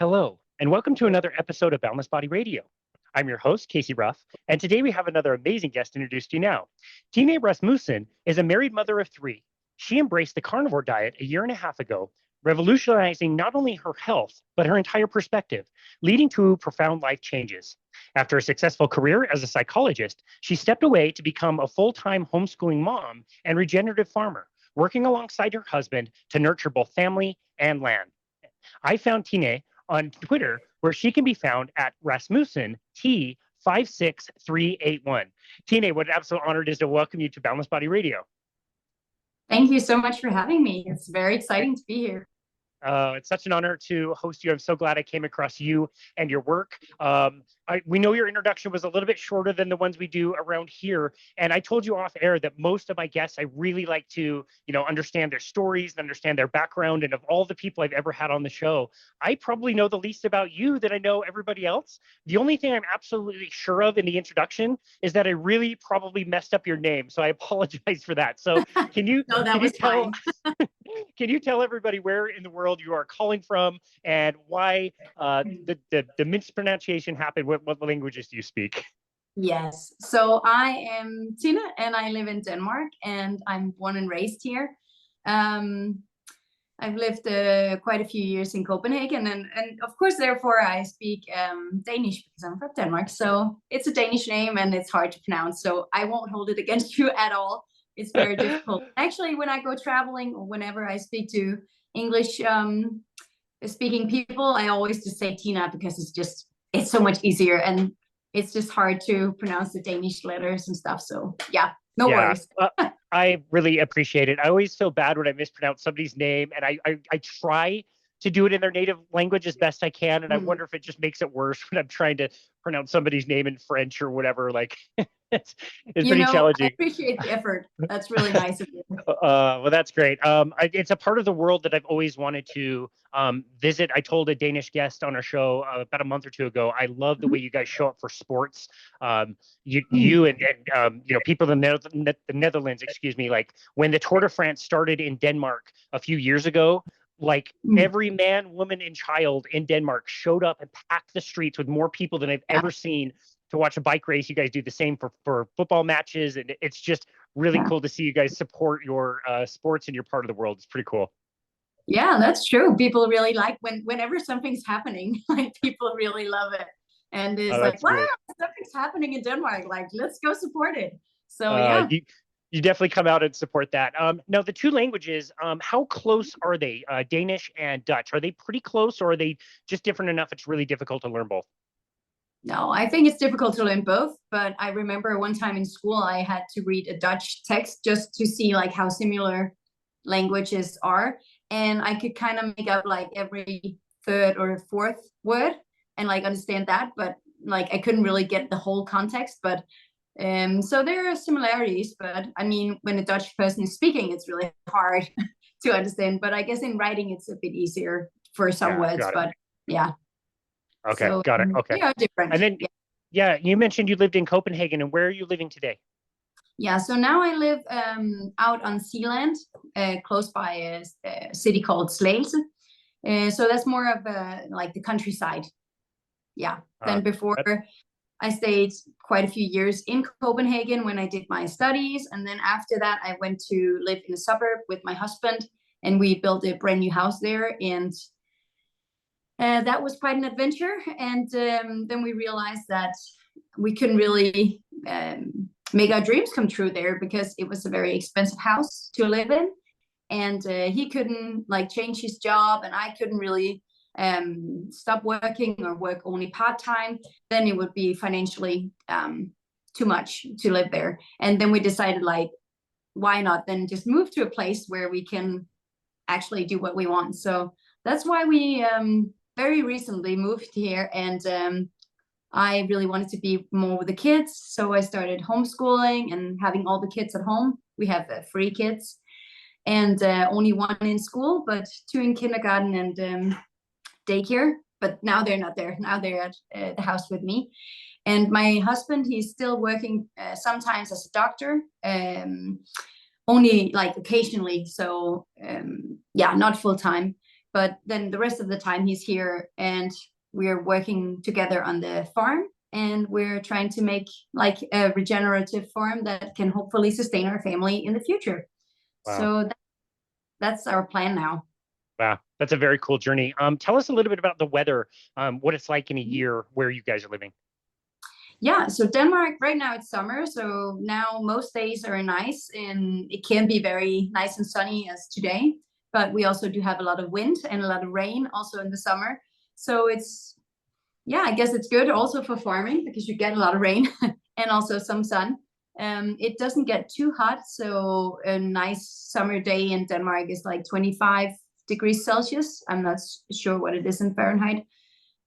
Hello, and welcome to another episode of Boundless Body Radio. I'm your host, Casey Ruff, and today we have another amazing guest introduced to you now. Tinne Rasmussen is a married mother of three. She embraced the carnivore diet a year and a half ago, revolutionizing not only her health, but her entire perspective, leading to profound life changes. After a successful career as a psychologist, she stepped away to become a full-time homeschooling mom and regenerative farmer, working alongside her husband to nurture both family and land. I found Tinne on Twitter, where she can be found at Rasmussen T56381. Tinne, what an absolute honor it is to welcome you to Boundless Body Radio. Thank you so much for having me. It's very exciting to be here. It's such an honor to host you. I'm so glad I came across you and your work. We know your introduction was a little bit shorter than the ones we do around here. And I told you off air that most of my guests, I really like to, understand their stories and understand their background. And of all the people I've ever had on the show, I probably know the least about you that I know everybody else. The only thing I'm absolutely sure of in the introduction is that I really probably messed up your name. So I apologize for that. So can you, No, that can was you tell, fine. can you tell everybody where in the world you are calling from and why the mispronunciation happened? What languages do you speak? Yes. So I am Tina and I live in Denmark and I'm born and raised here. Um, I've lived quite a few years in Copenhagen and of course, therefore, I speak Danish because I'm from Denmark. So it's a Danish name and it's hard to pronounce. So I won't hold it against you at all. It's very difficult. Actually, when I go traveling or whenever I speak to English speaking people, I always just say Tina because it's so much easier and it's just hard to pronounce the Danish letters and stuff. So yeah, no worries. I really appreciate it. I always feel bad when I mispronounce somebody's name, and I try to do it in their native language as best I can. And I wonder if it just makes it worse when I'm trying to pronounce somebody's name in French or whatever. Like it's pretty challenging. I appreciate the effort. That's really nice of you. Well, that's great. It's a part of the world that I've always wanted to visit. I told a Danish guest on our show about a month or two ago, I love the way you guys show up for sports. You and people in the Netherlands, excuse me, like when the Tour de France started in Denmark a few years ago, like every man, woman, and child in Denmark showed up and packed the streets with more people than I've ever seen to watch a bike race. You guys do the same for football matches, and it's just really cool to see you guys support your sports in your part of the world. It's pretty cool. Yeah, that's true. People really like whenever something's happening, like people really love it. And it's like, wow, great. something's happening in Denmark. Like, let's go support it. So yeah. You definitely come out and support that. Now, the two languages, how close are they? Danish and Dutch, are they pretty close, or are they just different enough it's really difficult to learn both? No, I think it's difficult to learn both. But I remember one time in school, I had to read a Dutch text just to see like how similar languages are. And I could kind of make out like every third or fourth word and like understand that. But like I couldn't really get the whole context. But so there are similarities, but I mean, when a Dutch person is speaking, it's really hard to understand. But I guess in writing, it's a bit easier for some words. But yeah. Okay, so, got it. Okay. They are different. And then, you mentioned you lived in Copenhagen, and where are you living today? Yeah, so now I live out on Sealand, close by a city called Slagelse. So that's more of like the countryside. Yeah. Then before. I stayed quite a few years in Copenhagen when I did my studies. And then after that, I went to live in a suburb with my husband and we built a brand new house there. And that was quite an adventure. And then we realized that we couldn't really make our dreams come true there because it was a very expensive house to live in. And he couldn't like change his job and I couldn't really stop working or work only part-time, then it would be financially too much to live there. And then we decided like, why not then just move to a place where we can actually do what we want. So that's why we very recently moved here. And I really wanted to be more with the kids. So I started homeschooling and having all the kids at home. We have 3 kids and only 1 in school, but 2 in kindergarten and daycare, but now they're not there. Now they're at the house with me. And my husband, he's still working sometimes as a doctor, only like occasionally. So yeah, not full time. but then the rest of the time he's here, and we're working together on the farm, and we're trying to make like a regenerative farm that can hopefully sustain our family in the future. Wow. So that's our plan now. Wow, that's a very cool journey. Tell us a little bit about the weather, what it's like in a year where you guys are living. Yeah, so Denmark right now it's summer, so now most days are nice, and it can be very nice and sunny as today, but we also do have a lot of wind and a lot of rain also in the summer. So it's, yeah, I guess it's good also for farming because you get a lot of rain and also some sun. It doesn't get too hot, so a nice summer day in Denmark is like 25 degrees Celsius. I'm not sure what it is in Fahrenheit,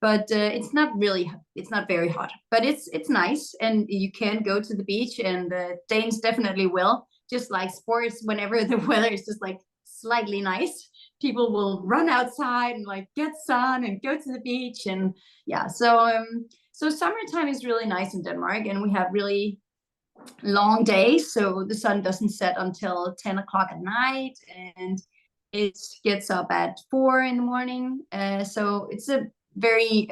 but it's not very hot, but it's nice, and you can go to the beach, and the Danes definitely will. Just like sports, whenever the weather is just like slightly nice, people will run outside and like get sun and go to the beach, and yeah, so summertime is really nice in Denmark, and we have really long days, so the sun doesn't set until 10 o'clock at night, and it gets up at 4 in the morning. So it's a very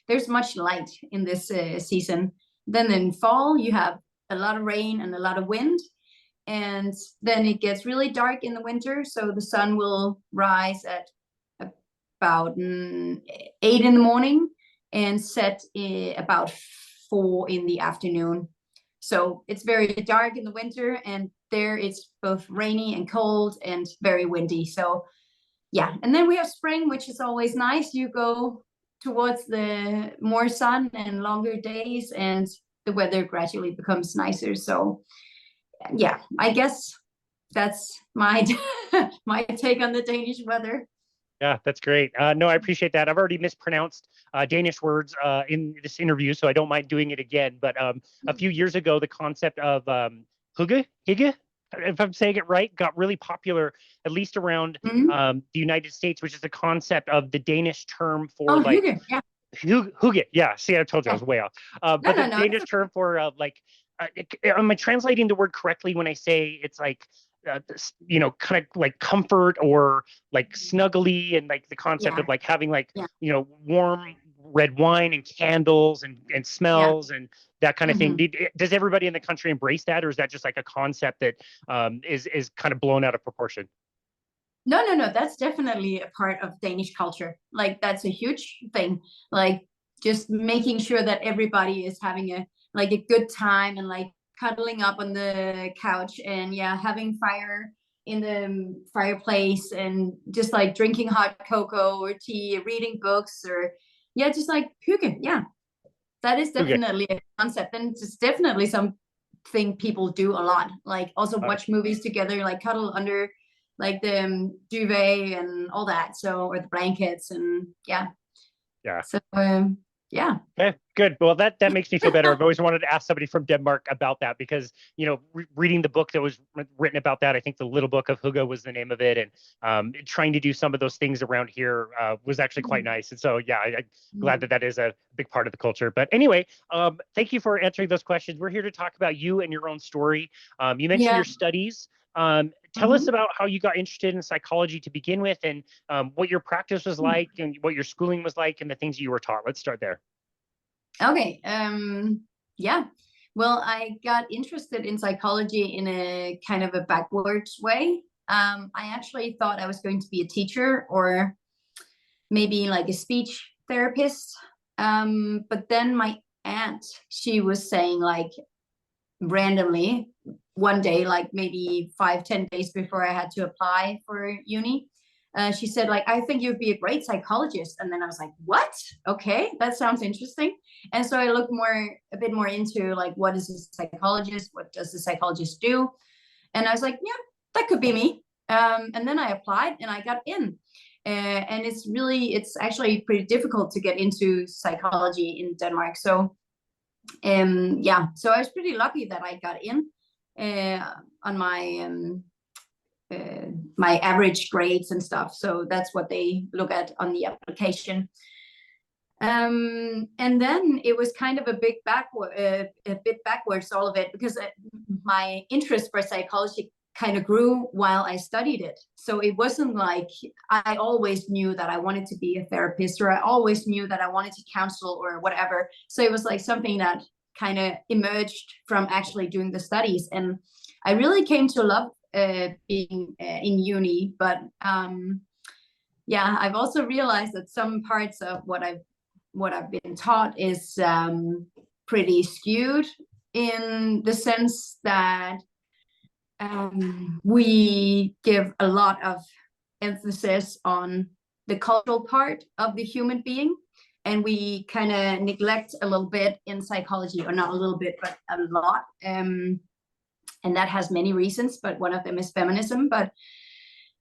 there's much light in this season. Then in fall you have a lot of rain and a lot of wind, and then it gets really dark in the winter, so the sun will rise at about 8 in the morning and set about 4 in the afternoon. So it's very dark in the winter, and there it's both rainy and cold and very windy. So yeah, and then we have spring, which is always nice. You go towards the more sun and longer days, and the weather gradually becomes nicer. So yeah, I guess that's my my take on the Danish weather. Yeah, that's great. No, I appreciate that. I've already mispronounced Danish words in this interview, so I don't mind doing it again. But a few years ago, the concept of hygge, if I'm saying it right, got really popular, at least around the United States, which is the concept of the Danish term for like hygge, yeah. Hygge. Yeah, see, I told you I was way off. But the No. Danish term for am I translating the word correctly when I say it's like kind of like comfort or like snuggly, and like the concept of like having like warm red wine and candles and smells and that kind of thing. Does everybody in the country embrace that, or is that just like a concept that is kind of blown out of proportion? No. That's definitely a part of Danish culture. Like that's a huge thing. Like just making sure that everybody is having a good time, and like cuddling up on the couch, and having fire in the fireplace, and just like drinking hot cocoa or tea, reading books, or just like hygge. Yeah, that is definitely a concept, and it's definitely something people do a lot. Like also watch movies together, like cuddle under like the duvet and all that. So, or the blankets, and yeah. So yeah. Okay, good. Well, that makes me feel better. I've always wanted to ask somebody from Denmark about that because, reading the book that was written about that, I think the Little Book of Hygge was the name of it, and trying to do some of those things around here was actually quite nice. And so, yeah, I'm glad that is a big part of the culture. But anyway, thank you for answering those questions. We're here to talk about you and your own story. You mentioned your studies. Tell us about how you got interested in psychology to begin with, and what your practice was like, and what your schooling was like, and the things you were taught. Let's start there. Okay. Yeah. Well, I got interested in psychology in a kind of a backwards way. I actually thought I was going to be a teacher, or maybe like a speech therapist. But then my aunt, she was saying like randomly one day, like maybe 5-10 days before I had to apply for uni, she said like, I think you'd be a great psychologist. And then I was like, what? Okay, that sounds interesting. And so I looked a bit more into like, what is a psychologist? What does the psychologist do? And I was like, yeah, that could be me. And then I applied and I got in. And it's actually pretty difficult to get into psychology in Denmark. So so I was pretty lucky that I got in on my my average grades and stuff. So that's what they look at on the application. And then it was kind of a bit backwards, all of it, because my interest for psychology kind of grew while I studied it. So it wasn't like I always knew that I wanted to be a therapist, or I always knew that I wanted to counsel or whatever. So it was like something that kind of emerged from actually doing the studies. And I really came to love being in uni. But yeah, I've also realized that some parts of what I've been taught is pretty skewed, in the sense that we give a lot of emphasis on the cultural part of the human being, and we kind of neglect a little bit in psychology, or not a little bit, but a lot. And that has many reasons, but one of them is feminism. But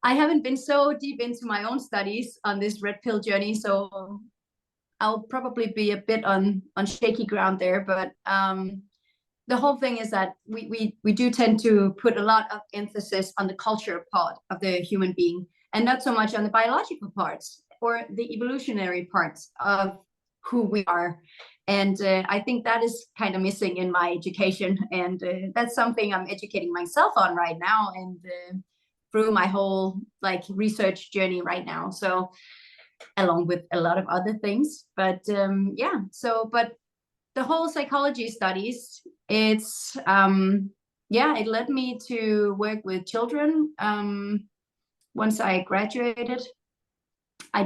I haven't been so deep into my own studies on this red pill journey, so I'll probably be a bit on shaky ground there. But the whole thing is that we do tend to put a lot of emphasis on the culture part of the human being, and not so much on the biological parts or the evolutionary parts of who we are. And I think that is kind of missing in my education, and that's something I'm educating myself on right now, and through my whole like research journey right now. So along with a lot of other things, but yeah. So, but the whole psychology studies, it's yeah, it led me to work with children. Once I graduated, I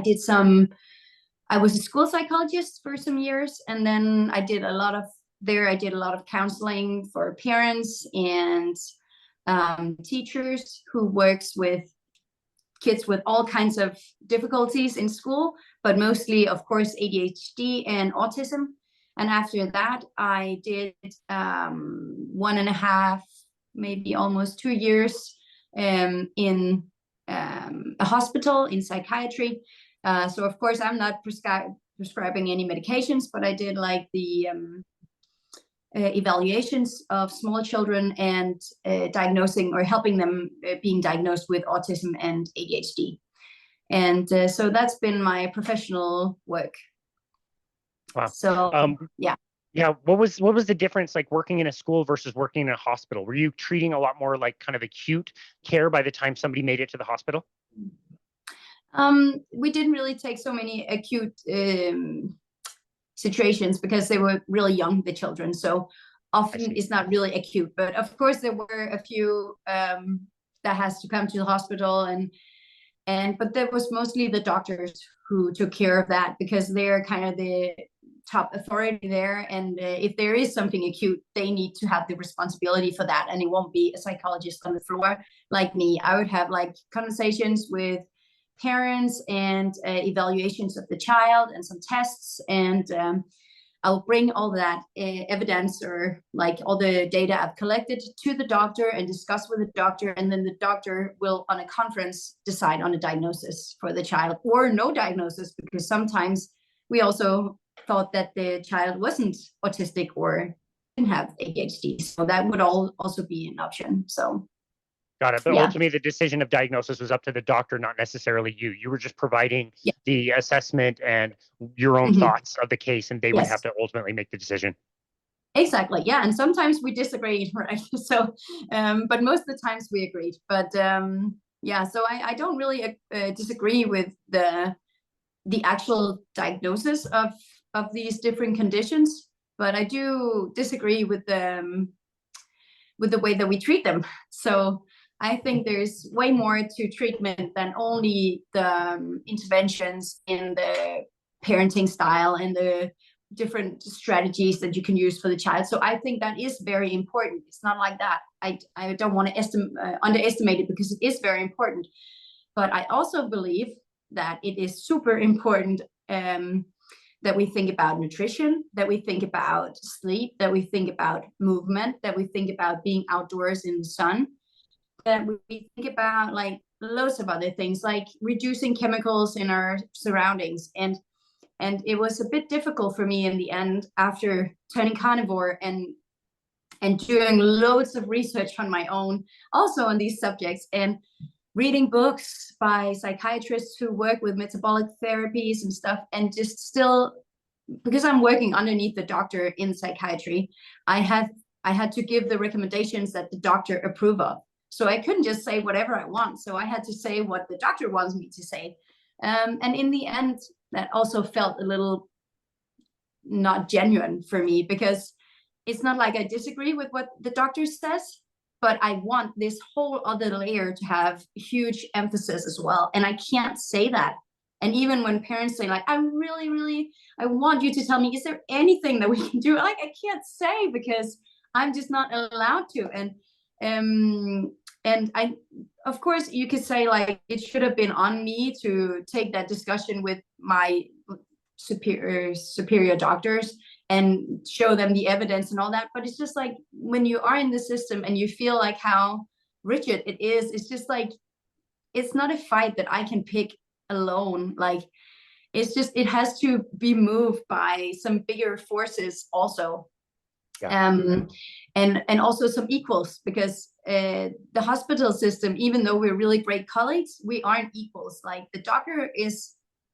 was a school psychologist for some years, and then I did a lot of counseling for parents and teachers who works with kids with all kinds of difficulties in school, but mostly, of course, ADHD and autism. And after that, I did 1.5, maybe almost 2 years in a hospital in psychiatry. So of course, I'm not prescribing any medications, but I did like the evaluations of small children and diagnosing or helping them being diagnosed with autism and ADHD. And so that's been my professional work. Wow. So yeah. Yeah. What was the difference, like working in a school versus working in a hospital? Were you treating a lot more like kind of acute care by the time somebody made it to the hospital? We didn't really take so many acute situations because they were really young, the children. So often it's not really acute, but of course there were a few that has to come to the hospital, but there was mostly the doctors who took care of that, because they're kind of the top authority there. And if there is something acute, they need to have the responsibility for that. And it won't be a psychologist on the floor like me. I would have like conversations with parents and evaluations of the child and some tests. And I'll bring all that evidence, or like all the data I've collected, to the doctor and discuss with the doctor. And then the doctor will, on a conference, decide on a diagnosis for the child, or no diagnosis, because sometimes we also thought that the child wasn't autistic or didn't have ADHD. So that would also be an option. So got it. But yeah. ultimately, the decision of diagnosis was up to the doctor, not necessarily you. You were just providing the assessment and your own thoughts of the case, and they would have to ultimately make the decision. Exactly. Yeah. And sometimes we disagreed, right? So, but most of the times we agreed. But yeah, so I don't really disagree with the actual diagnosis of these different conditions, but I do disagree with the way that we treat them. So I think there's way more to treatment than only the interventions in the parenting style and the different strategies that you can use for the child. So I think that is very important. It's not like that. I don't want to underestimate it, because it is very important. But I also believe that it is super important that we think about nutrition, that we think about sleep, that we think about movement, that we think about being outdoors in the sun, that we think about like loads of other things, like reducing chemicals in our surroundings. And it was a bit difficult for me in the end, after turning carnivore and doing loads of research on my own, also on these subjects, and reading books by psychiatrists who work with metabolic therapies and stuff, and just still, because I'm working underneath the doctor in psychiatry, I had to give the recommendations that the doctor approve of. So I couldn't just say whatever I want. So I had to say what the doctor wants me to say. And in the end, that also felt a little not genuine for me, because it's not like I disagree with what the doctor says, but I want this whole other layer to have huge emphasis as well. And I can't say that. And even when parents say like, I want you to tell me, is there anything that we can do? Like, I can't say because I'm just not allowed to. And I, of course, you could say like, it should have been on me to take that discussion with my superior doctors and show them the evidence and all that. But it's just like, when you are in the system and you feel like how rigid it is, it's just like, it's not a fight that I can pick alone. Like, it's just, it has to be moved by some bigger forces also. And also some equals, because the hospital system, even though we're really great colleagues, we aren't equals. Like, the doctor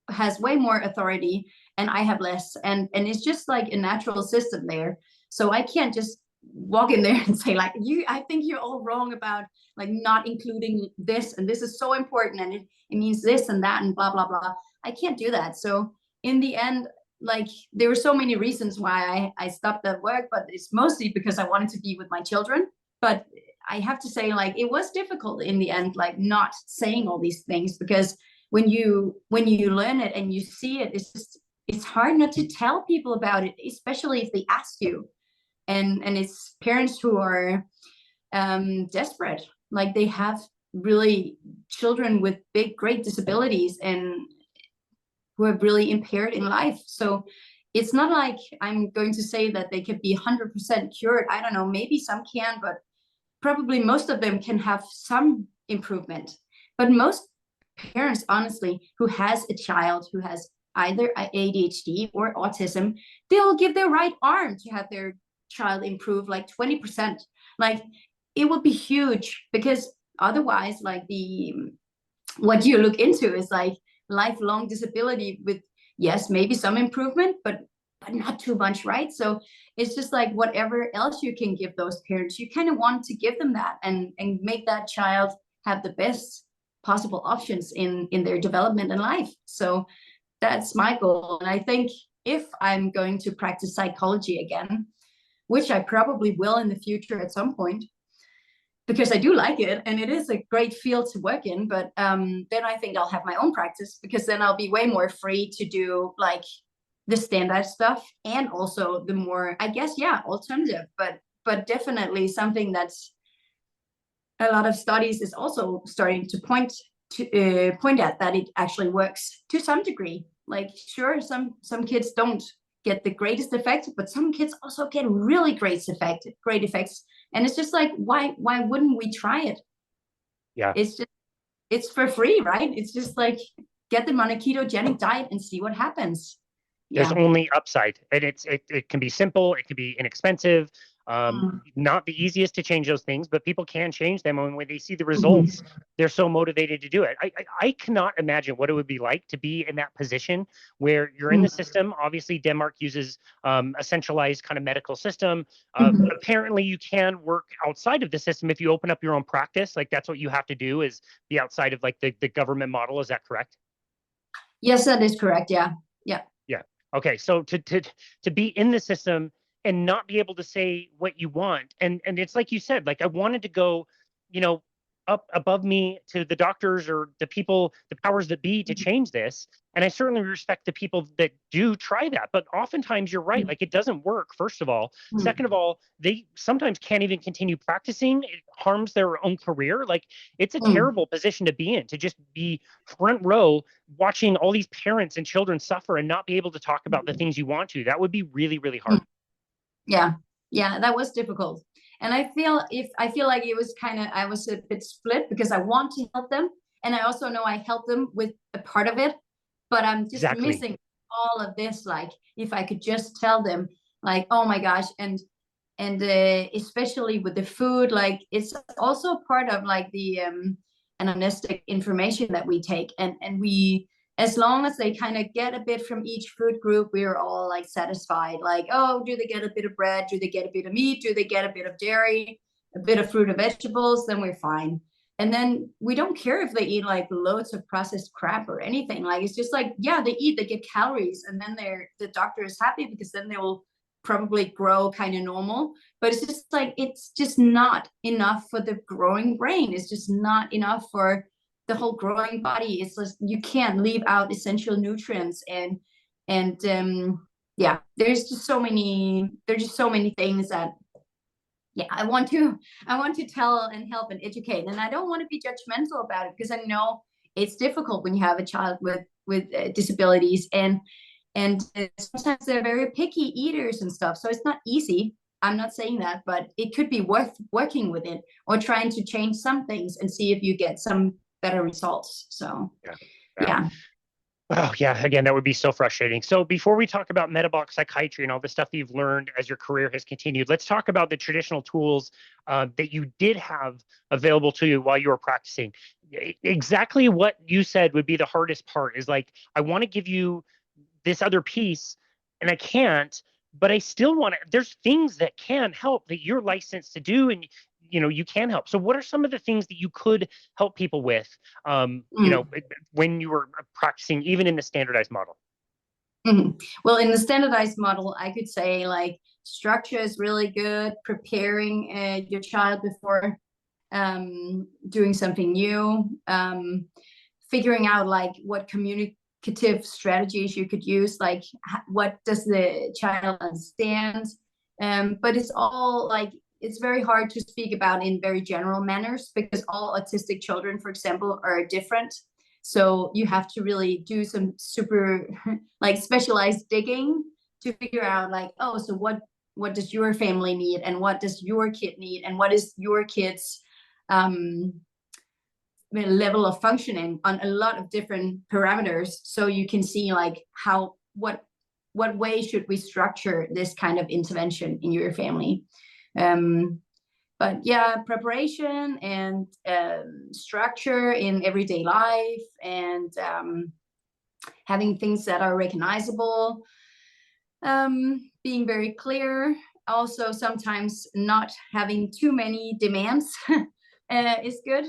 has way more authority and I have less, and it's just like a natural system there. So I can't just walk in there and say like, I think you're all wrong about like not including this, and this is so important, and it means this and that and blah blah blah. I can't do that. So in the end, like, there were so many reasons why I stopped that work, but it's mostly because I wanted to be with my children. But I have to say, like, it was difficult in the end, like not saying all these things, because when you learn it and you see it, it's hard not to tell people about it, especially if they ask you. And it's parents who are desperate, like they have really children with great disabilities and who are really impaired in life. So it's not like I'm going to say that they could be 100% cured. I don't know, maybe some can, but probably most of them can have some improvement. But most parents, honestly, who has a child who has either ADHD or autism, they'll give their right arm to have their child improve like 20%. Like, it would be huge, because otherwise, like, what you look into is like lifelong disability with, yes, maybe some improvement, but not too much, right? So it's just like, whatever else you can give those parents, you kind of want to give them that and make that child have the best possible options in their development in life. So that's my goal. And I think if I'm going to practice psychology again, which I probably will in the future at some point, because I do like it and it is a great field to work in, but then I think I'll have my own practice, because then I'll be way more free to do like the standard stuff and also the more, I guess, alternative, but definitely something that's a lot of studies is also starting to point at, that it actually works to some degree. Like, sure, some kids don't get the greatest effect, but some kids also get really great effects. And it's just like, why wouldn't we try it? Yeah. It's for free, right? It's just like, get them on a ketogenic diet and see what happens. There's only upside, and it can be simple, it can be inexpensive, not the easiest to change those things, but people can change them, and when they see the results, they're so motivated to do it. I cannot imagine what it would be like to be in that position where you're in the system. Obviously, Denmark uses a centralized kind of medical system. Apparently, you can work outside of the system if you open up your own practice. Like, that's what you have to do, is be outside of like the government model. Is that correct? Yes, that is correct. Yeah. Okay, so to be in the system and not be able to say what you want, and it's like you said, like, I wanted to go, up above me to the doctors or the people, the powers that be, to change this. And I certainly respect the people that do try that, but oftentimes you're right, like, it doesn't work, first of all. Second of all, they sometimes can't even continue practicing. It harms their own career. Like, it's a terrible position to be in, to just be front row watching all these parents and children suffer and not be able to talk about the things you want to. That would be really, really hard. Yeah, that was difficult. And I feel like it was I was a bit split, because I want to help them, and I also know I help them with a part of it, but I'm just missing all of this. Like, if I could just tell them, like, oh my gosh, and especially with the food, like, it's also part of like the anamnestic information that we take, and we, as long as they kind of get a bit from each food group, we're all like satisfied. Like, oh, do they get a bit of bread? Do they get a bit of meat? Do they get a bit of dairy? a bit of fruit and vegetables, then we're fine. And then we don't care if they eat like loads of processed crap or anything. Like, it's just like, yeah, they eat, they get calories, and then the doctor is happy because then they will probably grow kind of normal. But it's just like, it's just not enough for the growing brain. It's just not enough for the whole growing body. It's just, you can't leave out essential nutrients. And yeah, there's just so many things that, yeah, I want to tell and help and educate. And I don't want to be judgmental about it, because I know it's difficult when you have a child with disabilities, and sometimes they're very picky eaters and stuff. So it's not easy. I'm not saying that, but it could be worth working with it, or trying to change some things and see if you get some better results. So yeah. Oh, yeah. Again, that would be so frustrating. So before we talk about metabolic psychiatry and all the stuff that you've learned as your career has continued, let's talk about the traditional tools that you did have available to you while you were practicing. Exactly what you said would be the hardest part, is like, I want to give you this other piece and I can't, but I still want to, there's things that can help that you're licensed to do, and you can help. So what are some of the things that you could help people with, when you were practicing, even in the standardized model? Well, in the standardized model, I could say like structure is really good. Preparing your child before doing something new, figuring out like what communicative strategies you could use, like what does the child understand. But it's all like, it's very hard to speak about in very general manners, because all autistic children, for example, are different. So you have to really do some super like specialized digging to figure out like, oh, so what does your family need, and what does your kid need, and what is your kid's level of functioning on a lot of different parameters. So you can see like what way should we structure this kind of intervention in your family. But yeah, preparation and structure in everyday life, and having things that are recognizable, being very clear. Also, sometimes not having too many demands is good.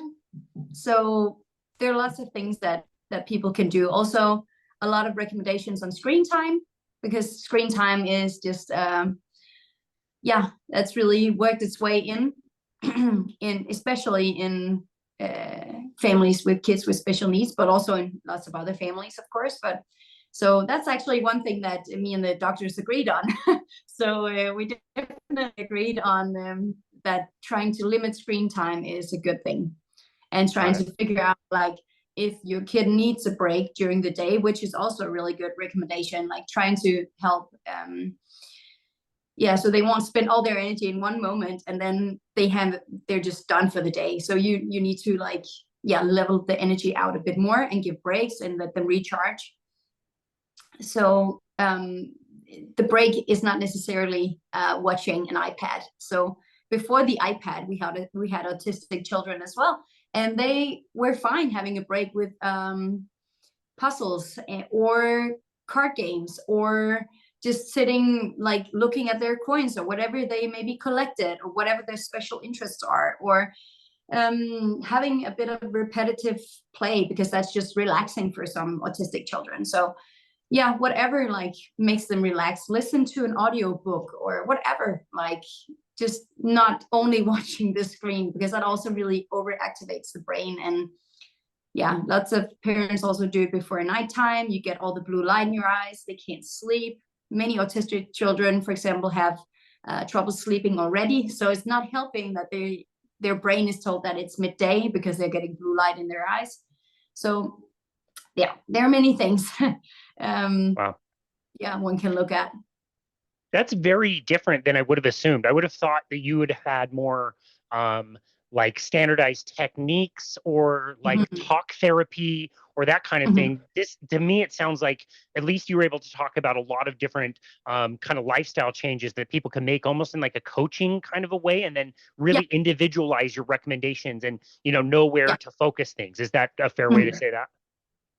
So there are lots of things that people can do. Also, a lot of recommendations on screen time, because screen time is just that's really worked its way in especially in families with kids with special needs, but also in lots of other families, of course. But so that's actually one thing that me and the doctors agreed on. So we definitely agreed on that trying to limit screen time is a good thing, and trying to figure out like if your kid needs a break during the day, which is also a really good recommendation, like trying to help so they won't spend all their energy in one moment and then they're just done for the day. So you need to like level the energy out a bit more and give breaks and let them recharge. So the break is not necessarily watching an iPad. So before the iPad, we had autistic children as well, and they were fine having a break with puzzles or card games, or just sitting like looking at their coins or whatever they maybe collected, or whatever their special interests are, or having a bit of repetitive play, because that's just relaxing for some autistic children. So yeah, whatever like makes them relax, listen to an audio book or whatever, like just not only watching the screen, because that also really overactivates the brain. And yeah, lots of parents also do it before nighttime. You get all the blue light in your eyes, they can't sleep. Many autistic children, for example, have trouble sleeping already. So it's not helping that their brain is told that it's midday because they're getting blue light in their eyes. So yeah, there are many things Wow. One can look at. That's very different than I would have assumed. I would have thought that you would have had more like standardized techniques, or like talk therapy, or that kind of thing. This, to me, it sounds like at least you were able to talk about a lot of different kind of lifestyle changes that people can make, almost in like a coaching kind of a way, and then really individualize your recommendations and know where to focus things. Is that a fair way to say that?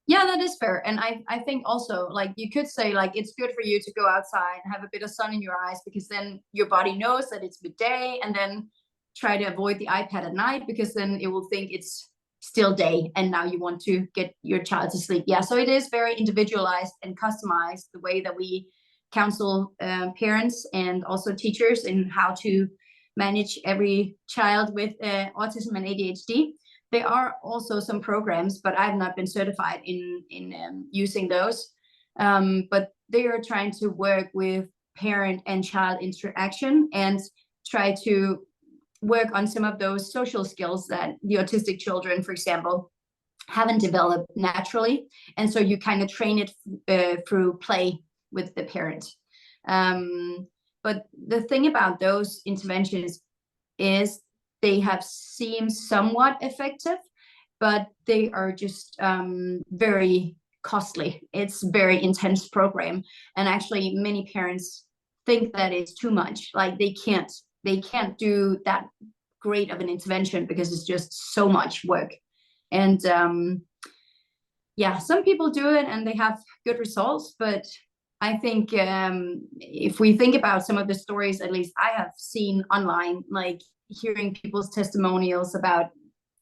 Yeah, that is fair. And I think also, like, you could say, like, it's good for you to go outside and have a bit of sun in your eyes, because then your body knows that it's midday, and then try to avoid the iPad at night, because then it will think it's still day and now you want to get your child to sleep. Yeah, so it is very individualized and customized, the way that we counsel parents and also teachers in how to manage every child with autism and ADHD. There are also some programs, but I've not been certified in using those. But they are trying to work with parent and child interaction and try to work on some of those social skills that the autistic children, for example, haven't developed naturally. And so you kind of train it through play with the parent. But the thing about those interventions is they have seemed somewhat effective, but they are just very costly. It's a very intense program. And actually many parents think that it's too much. Like they can't do that great of an intervention because it's just so much work. And yeah, some people do it and they have good results, but I think if we think about some of the stories, at least I have seen online, like hearing people's testimonials about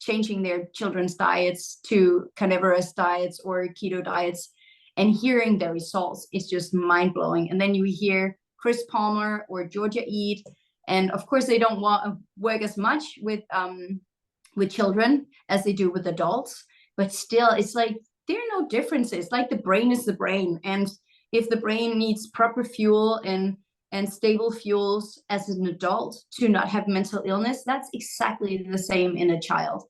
changing their children's diets to carnivorous diets or keto diets and hearing the results, it's just mind-blowing. And then you hear Chris Palmer or Georgia Eat, and of course they don't want to work as much with children as they do with adults, but still it's like there are no differences. Like the brain is the brain, and if the brain needs proper fuel and stable fuels as an adult to not have mental illness, that's exactly the same in a child.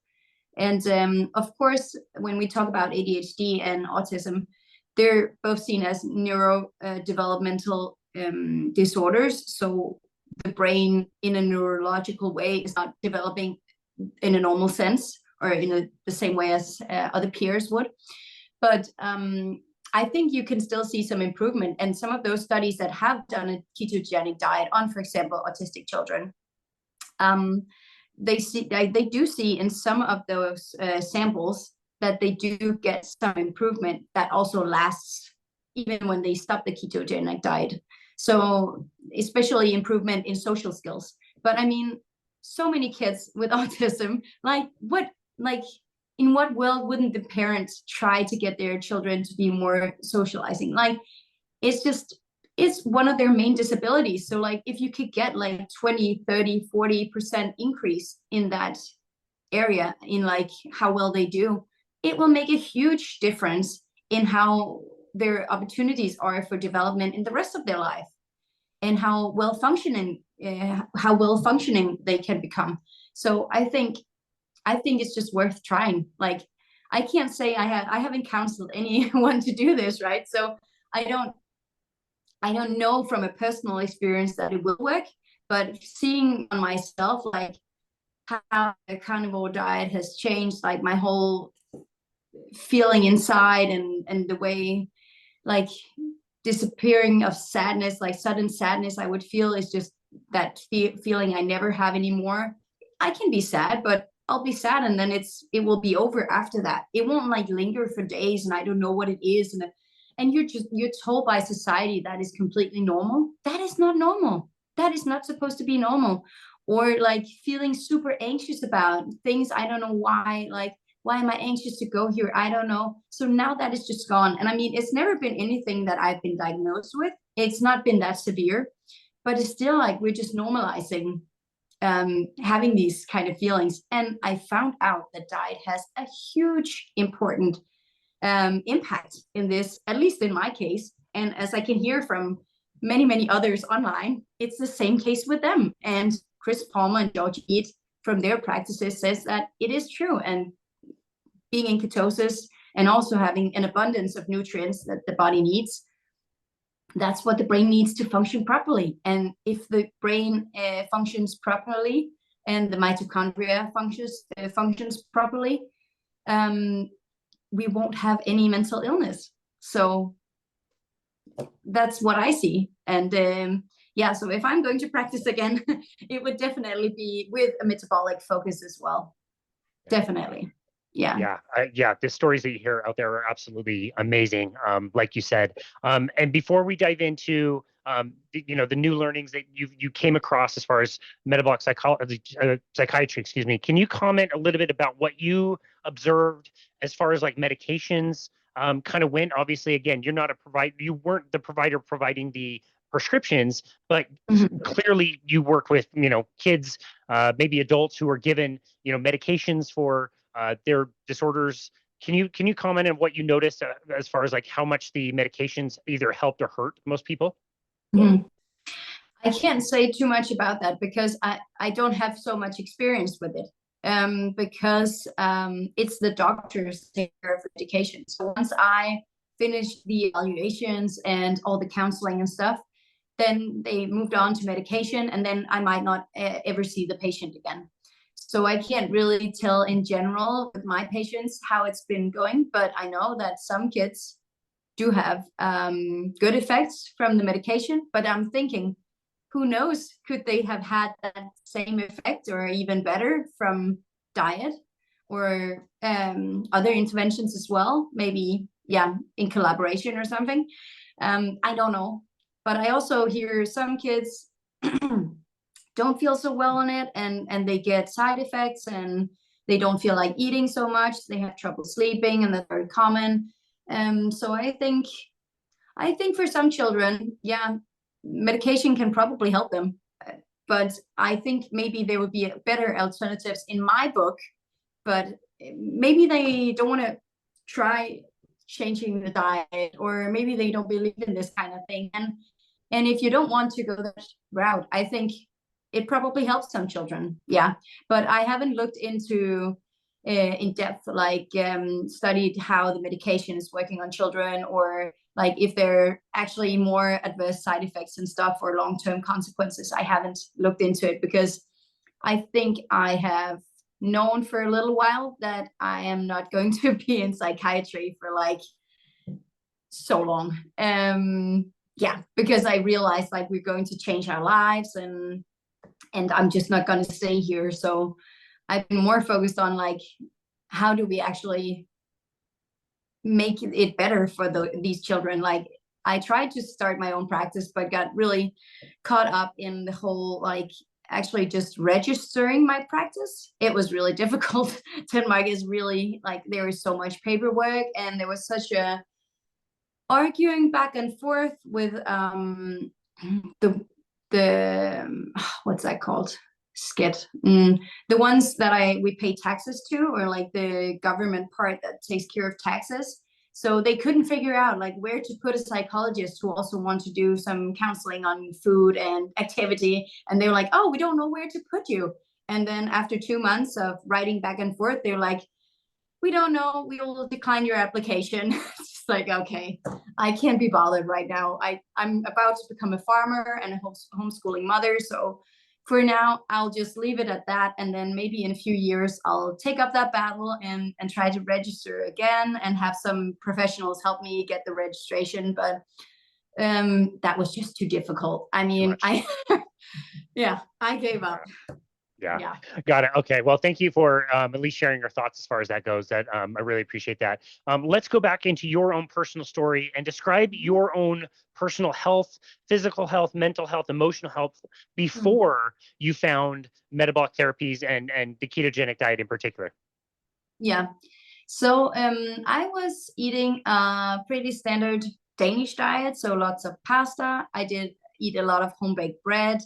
And of course, when we talk about ADHD and autism, they're both seen as neurodevelopmental disorders. So the brain in a neurological way is not developing in a normal sense or in the same way as other peers would. But I think you can still see some improvement. And some of those studies that have done a ketogenic diet on, for example, autistic children, they do see in some of those samples that they do get some improvement that also lasts even when they stop the ketogenic diet. So especially improvement in social skills. But I mean, so many kids with autism, in what world wouldn't the parents try to get their children to be more socializing? Like, it's one of their main disabilities. So like, if you could get like 20, 30, 40% increase in that area in like how well they do, it will make a huge difference in how their opportunities are for development in the rest of their life and how well functioning they can become. So I think it's just worth trying. Like, I can't say I haven't counseled anyone to do this, right? So I don't know from a personal experience that it will work, but seeing on myself, like how the carnivore diet has changed, like my whole feeling inside and the way, like disappearing of sadness, like sudden sadness I would feel is just that feeling I never have anymore. I can be sad, but I'll be sad and then it will be over after that. It won't like linger for days and I don't know what it is. And you're told by society that is completely normal. That is not normal. That is not supposed to be normal. Or like feeling super anxious about things. I don't know why, like, why am I anxious to go here? I don't know. So now that is just gone. And I mean, it's never been anything that I've been diagnosed with. It's not been that severe, but it's still like we're just normalizing having these kind of feelings. And I found out that diet has a huge important impact in this, at least in my case. And as I can hear from many, many others online, it's the same case with them. And Chris Palmer and George Eat from their practices says that it is true. And being in ketosis and also having an abundance of nutrients that the body needs, that's what the brain needs to function properly. And if the brain functions properly and the mitochondria functions properly, we won't have any mental illness. So that's what I see. And yeah, so if I'm going to practice again, it would definitely be with a metabolic focus as well. Definitely. Yeah. Yeah. The stories that you hear out there are absolutely amazing, like you said. And before we dive into the new learnings that you came across as far as metabolic psychiatry, excuse me. Can you comment a little bit about what you observed as far as like medications kind of went? Obviously, again, you weren't the provider providing the prescriptions, but clearly you work with, kids, maybe adults who are given, medications for their disorders. Can you comment on what you noticed as far as like how much the medications either helped or hurt most people? Mhm. I can't say too much about that because I don't have so much experience with it. Because it's the doctors take care of medication. So once I finished the evaluations and all the counseling and stuff, then they moved on to medication, and then I might not ever see the patient again. So I can't really tell in general with my patients how it's been going, but I know that some kids do have good effects from the medication. But I'm thinking, who knows, could they have had that same effect or even better from diet or other interventions as well, maybe, yeah, in collaboration or something. I don't know. But I also hear some kids don't feel so well on it, and they get side effects, and they don't feel like eating so much. They have trouble sleeping, and that's very common. So I think for some children, yeah, medication can probably help them. But I think maybe there would be better alternatives in my book, but maybe they don't want to try changing the diet, or maybe they don't believe in this kind of thing. And if you don't want to go that route, I think it probably helps some children. Yeah, but I haven't looked into in depth, like studied how the medication is working on children, or like if there are actually more adverse side effects and stuff or long-term consequences. I haven't looked into it because I think I have known for a little while that I am not going to be in psychiatry for like so long. Yeah, because I realized like we're going to change our lives, and I'm just not going to stay here. So I've been more focused on like, how do we actually make it better for these children? Like, I tried to start my own practice, but got really caught up in the whole, like, actually just registering my practice. It was really difficult. Denmark is really like, there is so much paperwork, and there was such a arguing back and forth with the what's that called? Skit. The ones that we pay taxes to, or like the government part that takes care of taxes. So they couldn't figure out like where to put a psychologist who also want to do some counseling on food and activity. And they were like, oh, we don't know where to put you. And then after 2 months of writing back and forth, they were like, we don't know, we will decline your application. It's like, okay, I can't be bothered right now. I'm about to become a farmer and a homeschooling mother. So for now, I'll just leave it at that. And then maybe in a few years, I'll take up that battle and try to register again and have some professionals help me get the registration. But that was just too difficult. I mean, yeah, I gave up. Yeah. Got it. Okay. Well, thank you for at least sharing your thoughts as far as that goes. That I really appreciate that. Let's go back into your own personal story and describe your own personal health, physical health, mental health, emotional health before you found metabolic therapies and the ketogenic diet in particular. Yeah. So I was eating a pretty standard Danish diet, so lots of pasta. I did eat a lot of home-baked bread.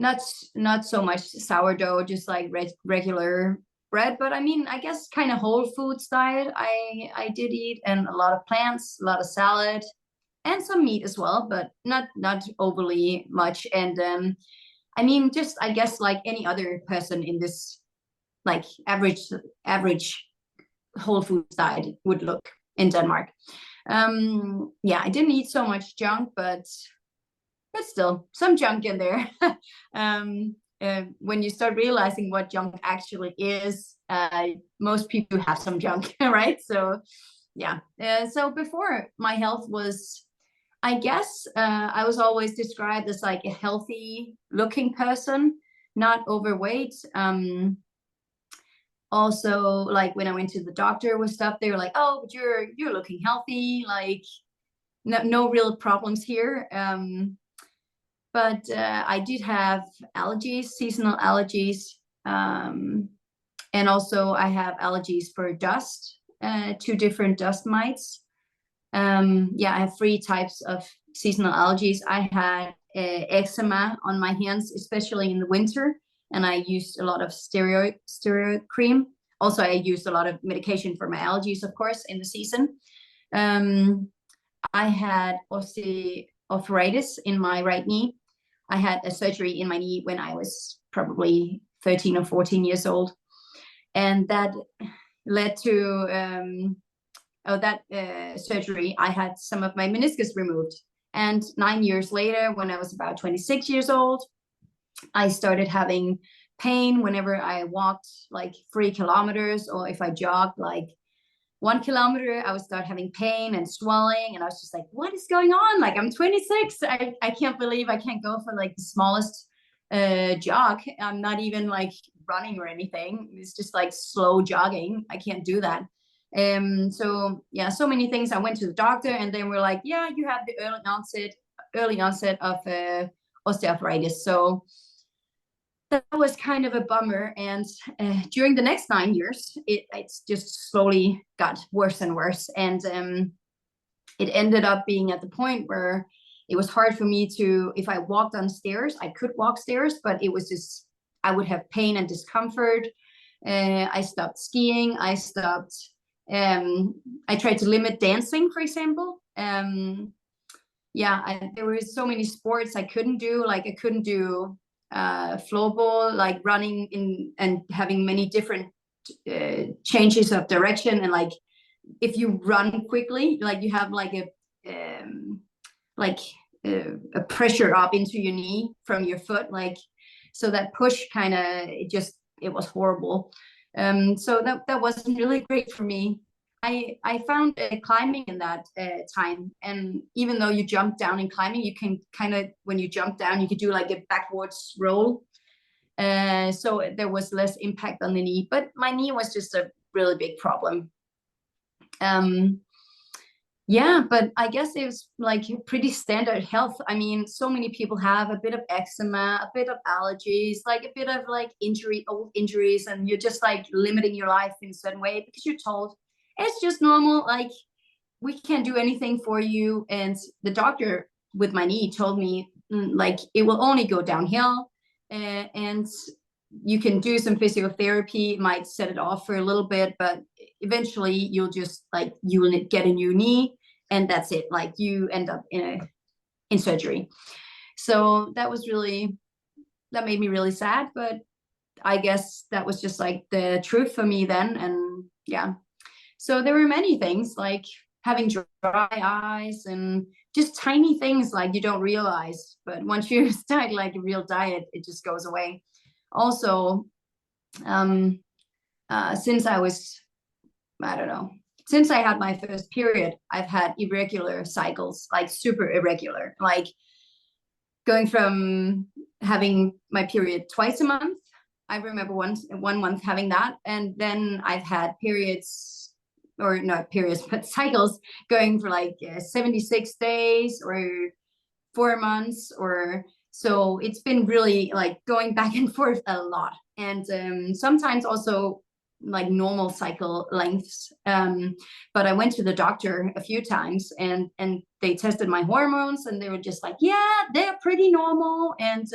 Not so much sourdough, just like regular bread. But I mean, I guess kind of whole foods diet I did eat, and a lot of plants, a lot of salad, and some meat as well, but not overly much. And I mean, just I guess like any other person in this like average whole foods diet would look in Denmark. Yeah, I didn't eat so much junk, but still some junk in there. When you start realizing what junk actually is, most people have some junk, right? So yeah. So before, my health was, I guess, I was always described as like a healthy looking person, not overweight. Also, like when I went to the doctor with stuff, they were like, oh, but you're looking healthy, like no real problems here. But I did have allergies, seasonal allergies. And also I have allergies for dust, 2 different dust mites. Yeah, I have 3 types of seasonal allergies. I had eczema on my hands, especially in the winter, and I used a lot of steroid cream. Also, I used a lot of medication for my allergies, of course, in the season. I had osteoarthritis in my right knee. I had a surgery in my knee when I was probably 13 or 14 years old. And that led to surgery. I had some of my meniscus removed. And 9 years later, when I was about 26 years old, I started having pain whenever I walked like 3 kilometers, or if I jogged like 1 kilometer, I would start having pain and swelling. And I was just like, what is going on? Like, I'm 26. I can't believe I can't go for like the smallest jog. I'm not even like running or anything. It's just like slow jogging. I can't do that. So yeah, so many things. I went to the doctor and they were like, yeah, you have the early onset of osteoarthritis. So that was kind of a bummer. And during the next 9 years, it just slowly got worse and worse. And it ended up being at the point where it was hard for me to, if I walked on stairs, I could walk stairs, but it was just, I would have pain and discomfort. I stopped skiing. I tried to limit dancing, for example. Yeah, there were so many sports I couldn't do. Like I couldn't do floorball, like running in and having many different changes of direction. And like, if you run quickly, like you have like a pressure up into your knee from your foot. Like, so that push kind of, it was horrible. So that wasn't really great for me. I found climbing in that time, and even though you jump down in climbing, you can kind of, when you jump down, you could do like a backwards roll. So there was less impact on the knee, but my knee was just a really big problem. Yeah, but I guess it was like pretty standard health. I mean, so many people have a bit of eczema, a bit of allergies, like a bit of like old injuries, and you're just like limiting your life in a certain way because you're told it's just normal. Like, we can't do anything for you. And the doctor with my knee told me, like, it will only go downhill, and you can do some physiotherapy, it might set it off for a little bit, but eventually you'll just like, you will get a new knee, and that's it. Like, you end up in surgery. So that made me really sad, but I guess that was just like the truth for me then. And yeah, so there were many things like having dry eyes and just tiny things like you don't realize, but once you start like a real diet, it just goes away. Also, since I was, I don't know, since I had my first period, I've had irregular cycles, like super irregular, like going from having my period twice a month. I remember one month having that. And then I've had periods, or not periods, but cycles going for like 76 days or 4 months, or so it's been really like going back and forth a lot. And sometimes also like normal cycle lengths. But I went to the doctor a few times, and they tested my hormones, and they were just like, yeah, they're pretty normal, and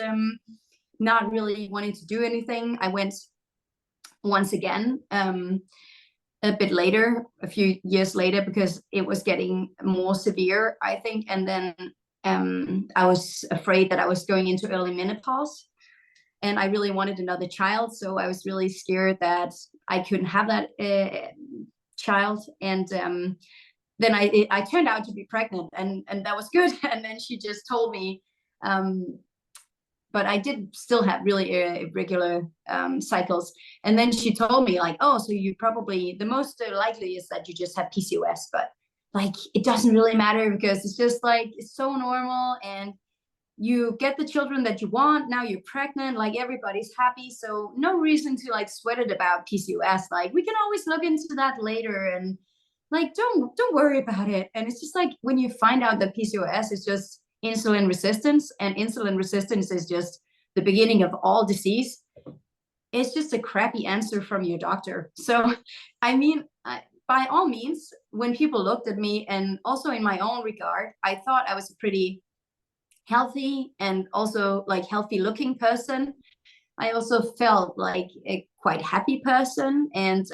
not really wanting to do anything. I went once again a bit later, a few years later, because it was getting more severe, I think. And then I was afraid that I was going into early menopause, and I really wanted another child. So I was really scared that I couldn't have that child. And then I turned out to be pregnant, and that was good. And then she just told me, but I did still have really irregular cycles. And then she told me like, oh, so you probably, the most likely is that you just have PCOS, but like, it doesn't really matter, because it's just like, it's so normal, and you get the children that you want. Now you're pregnant, like everybody's happy. So no reason to like sweat it about PCOS. Like, we can always look into that later. And like, don't worry about it. And it's just like, when you find out that PCOS is just insulin resistance, and insulin resistance is just the beginning of all disease, it's just a crappy answer from your doctor. So, I mean, by all means, when people looked at me, and also in my own regard, I thought I was a pretty healthy and also like healthy looking person. I also felt like a quite happy person, and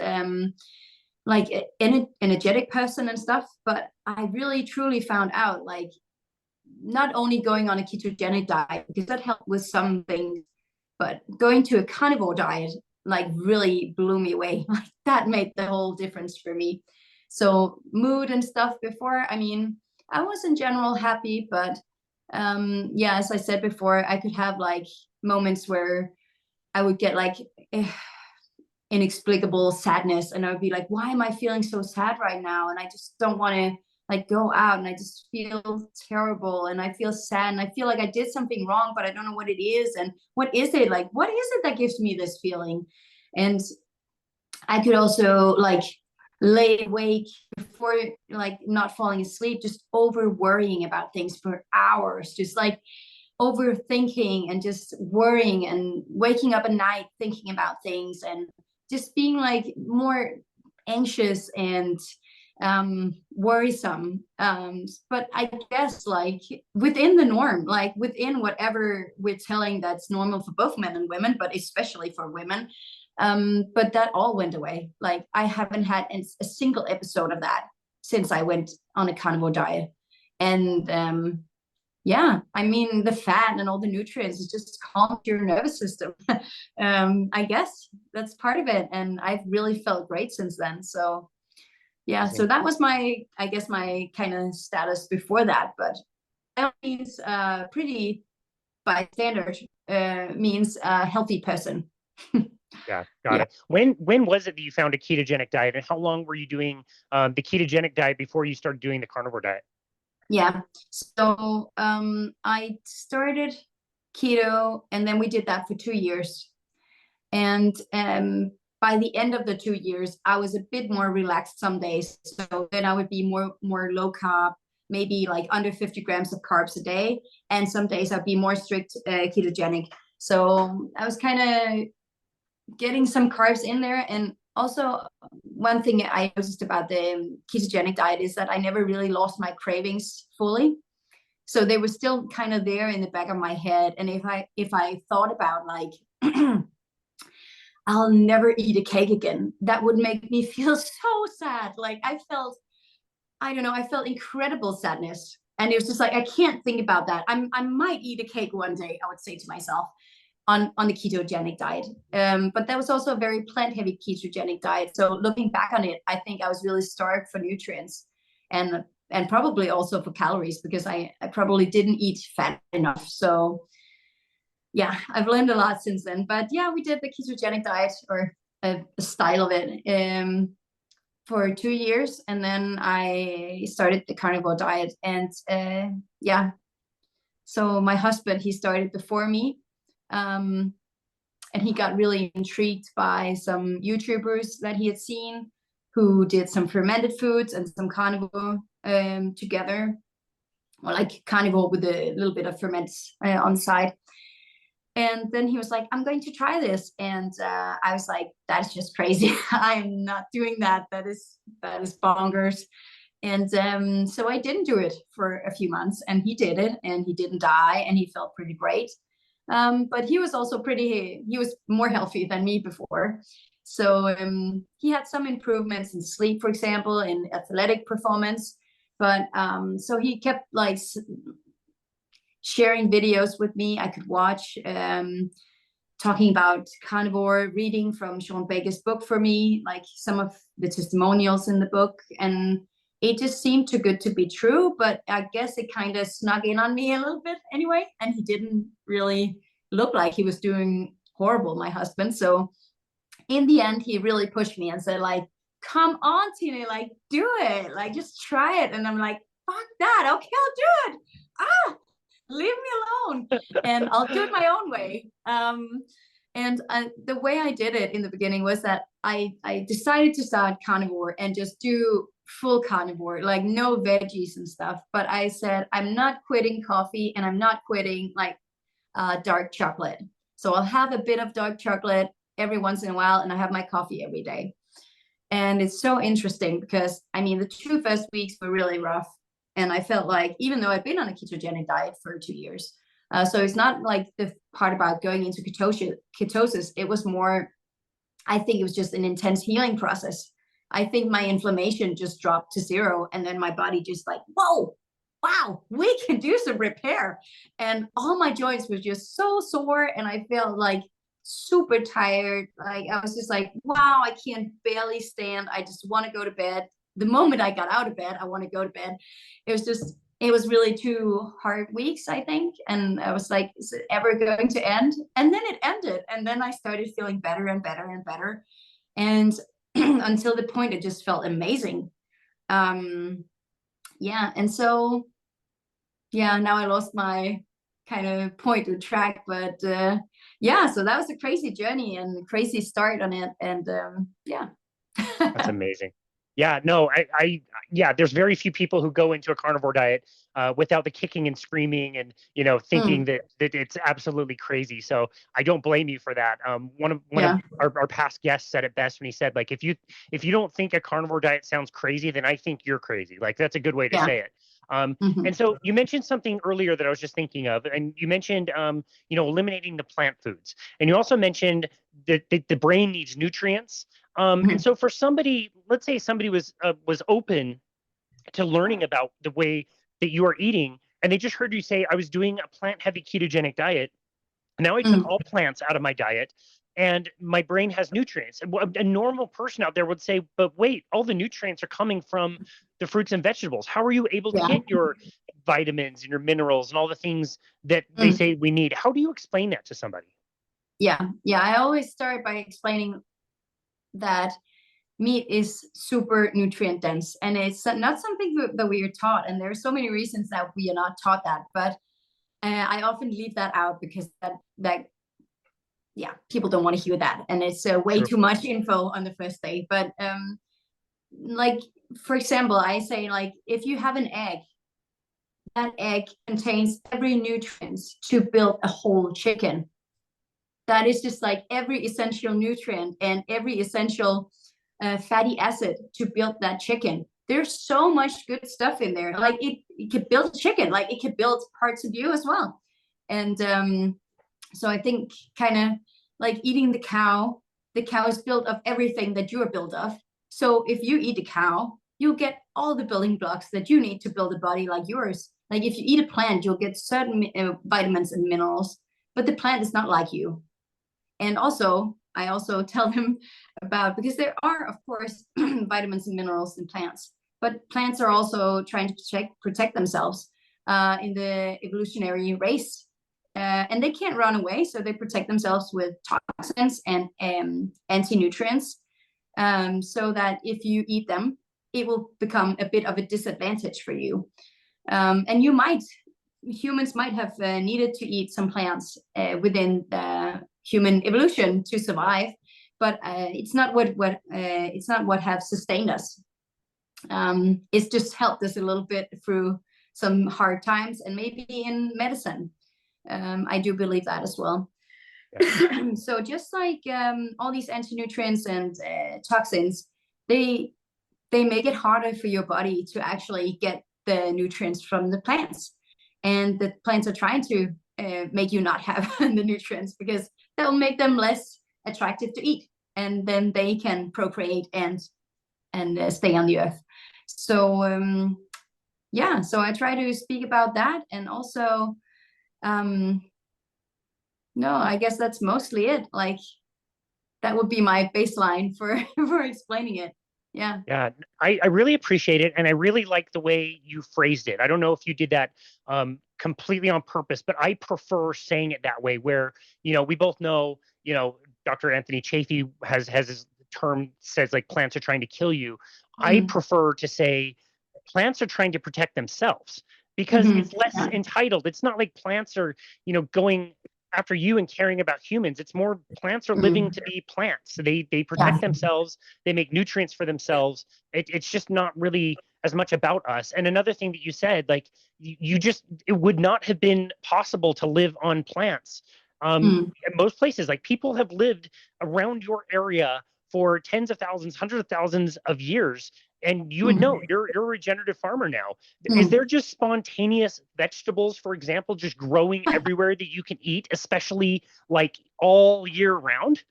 like an energetic person and stuff. But I really truly found out, like, not only going on a ketogenic diet, because that helped with some things, but going to a carnivore diet like really blew me away. Like, that made the whole difference for me. So mood and stuff before, I mean, I was in general happy, but yeah, as I said before, I could have like moments where I would get like inexplicable sadness, and I would be like, why am I feeling so sad right now? And I just don't want to like go out, and I just feel terrible, and I feel sad, and I feel like I did something wrong, but I don't know what it is. And what is it, like, what is it that gives me this feeling? And I could also like lay awake before, like, not falling asleep, just over worrying about things for hours, just like overthinking and just worrying, and waking up at night thinking about things, and just being like more anxious and worrisome. But I guess like within the norm, like within whatever we're telling that's normal for both men and women, but especially for women. But that all went away. Like, I haven't had a single episode of that since I went on a carnivore diet. And yeah, I mean, the fat and all the nutrients is just calm your nervous system. I guess that's part of it, and I've really felt great since then. So yeah, so that was my, I guess, my kind of status before that. But that means pretty, by standard, means a healthy person. Yeah, got it. When was it that you found a ketogenic diet, and how long were you doing the ketogenic diet before you started doing the carnivore diet? Yeah, so I started keto, and then we did that for 2 years. And by the end of the 2 years, I was a bit more relaxed some days. So then I would be more low carb, maybe like under 50 grams of carbs a day. And some days I'd be more strict ketogenic. So I was kind of getting some carbs in there. And also, one thing I noticed about the ketogenic diet is that I never really lost my cravings fully. So they were still kind of there in the back of my head. And if I thought about like, I'll never eat a cake again, that would make me feel so sad. Like, I don't know, I felt incredible sadness. And it was just like, I can't think about that. I might eat a cake one day, I would say to myself, on the ketogenic diet. But that was also a very plant-heavy ketogenic diet. So looking back on it, I think I was really starved for nutrients, and probably also for calories, because I probably didn't eat fat enough. So yeah, I've learned a lot since then. But yeah, we did the ketogenic diet, or a style of it, for 2 years, and then I started the carnivore diet. And yeah, so my husband, he started before me, and he got really intrigued by some YouTubers that he had seen who did some fermented foods and some carnivore together, or like carnivore with a little bit of ferments on the side. And then he was like, I'm going to try this. And I was like, that's just crazy. I'm not doing that. That is bonkers. And so I didn't do it for a few months, and he did it, and he didn't die, and he felt pretty great. But he was also he was more healthy than me before. So he had some improvements in sleep, for example, in athletic performance. But so he kept like sharing videos with me I could watch, talking about carnivore, reading from Sean Baker's book for me, like some of the testimonials in the book. And it just seemed too good to be true, but I guess it kind of snuck in on me a little bit anyway. And he didn't really look like he was doing horrible, my husband. So in the end, he really pushed me and said, like, come on, Tinne, like, do it, like, just try it. And I'm like, fuck that, okay, I'll do it. Leave me alone, and I'll do it my own way. And the way I did it in the beginning was that I decided to start carnivore and just do full carnivore, like no veggies and stuff. But I said, I'm not quitting coffee and I'm not quitting like dark chocolate. So I'll have a bit of dark chocolate every once in a while, and I have my coffee every day. And it's so interesting because, I mean, the 2 first weeks were really rough. And I felt like, even though I'd been on a ketogenic diet for 2 years, so it's not like the part about going into ketosis. It was more, I think it was just an intense healing process. I think my inflammation just dropped to zero. And then my body just like, whoa, wow, we can do some repair. And all my joints were just so sore. And I felt like super tired. Like I was just like, wow, I can't barely stand. I just want to go to bed. The moment I got out of bed, I want to go to bed. It was really 2 hard weeks, I think. And I was like, is it ever going to end? And then it ended. And then I started feeling better and better and better. And until the point it just felt amazing. Yeah. And so, yeah, now I lost my kind of point of track, but yeah, so that was a crazy journey and a crazy start on it. And yeah. That's amazing. Yeah, no, yeah, there's very few people who go into a carnivore diet without the kicking and screaming and, thinking that it's absolutely crazy. So I don't blame you for that. One of our past guests said it best when he said, like, if you don't think a carnivore diet sounds crazy, then I think you're crazy. Like, that's a good way to say it. And so you mentioned something earlier that I was just thinking of, and you mentioned, eliminating the plant foods, and you also mentioned that the brain needs nutrients. And so for somebody, let's say somebody was open to learning about the way that you are eating, and they just heard you say, I was doing a plant-heavy ketogenic diet. Now I took all plants out of my diet, and my brain has nutrients. A normal person out there would say, but wait, all the nutrients are coming from the fruits and vegetables. How are you able to get your vitamins and your minerals and all the things that they say we need? How do you explain that to somebody? Yeah. I always start by explaining that meat is super nutrient dense, and it's not something that we are taught. And there are so many reasons that we are not taught that, but I often leave that out because that people don't want to hear that, and it's way too much info on the first day. But like, for example, I say, like, if you have an egg, that egg contains every nutrient to build a whole chicken. That is just like every essential nutrient and every essential fatty acid to build that chicken. There's so much good stuff in there. Like, it could build a chicken, like it could build parts of you as well. And so I think, kind of like eating the cow is built of everything that you are built of. So if you eat a cow, you'll get all the building blocks that you need to build a body like yours. Like, if you eat a plant, you'll get certain vitamins and minerals, but the plant is not like you. And also, I also tell them about, because there are, of course, vitamins and minerals in plants, but plants are also trying to protect themselves in the evolutionary race. And they can't run away, so they protect themselves with toxins and anti-nutrients, so that if you eat them, it will become a bit of a disadvantage for you. And humans might have needed to eat some plants within the human evolution to survive, but it's not what have sustained us. It's just helped us a little bit through some hard times, and maybe in medicine. I do believe that as well. Yeah. So just like all these anti-nutrients and toxins, they make it harder for your body to actually get the nutrients from the plants. And the plants are trying to make you not have the nutrients, because that will make them less attractive to eat, and then they can procreate and stay on the earth. So so I try to speak about that. And also, no, I guess that's mostly it. Like, that would be my baseline for explaining it. Yeah. Yeah, I really appreciate it. And I really like the way you phrased it. I don't know if you did that completely on purpose, but I prefer saying it that way, where, we both know, Dr. Anthony Chaffee has his term, says, like, plants are trying to kill you. I prefer to say plants are trying to protect themselves, because it's less entitled. It's not like plants are, going after you and caring about humans. It's more plants are living to be plants. So they protect themselves. They make nutrients for themselves. It's just not really as much about us. And another thing that you said, like it would not have been possible to live on plants. In most places, like people have lived around your area for tens of thousands, hundreds of thousands of years. And you would know you're a regenerative farmer now. Is there just spontaneous vegetables, for example, just growing everywhere that you can eat, especially like all year round?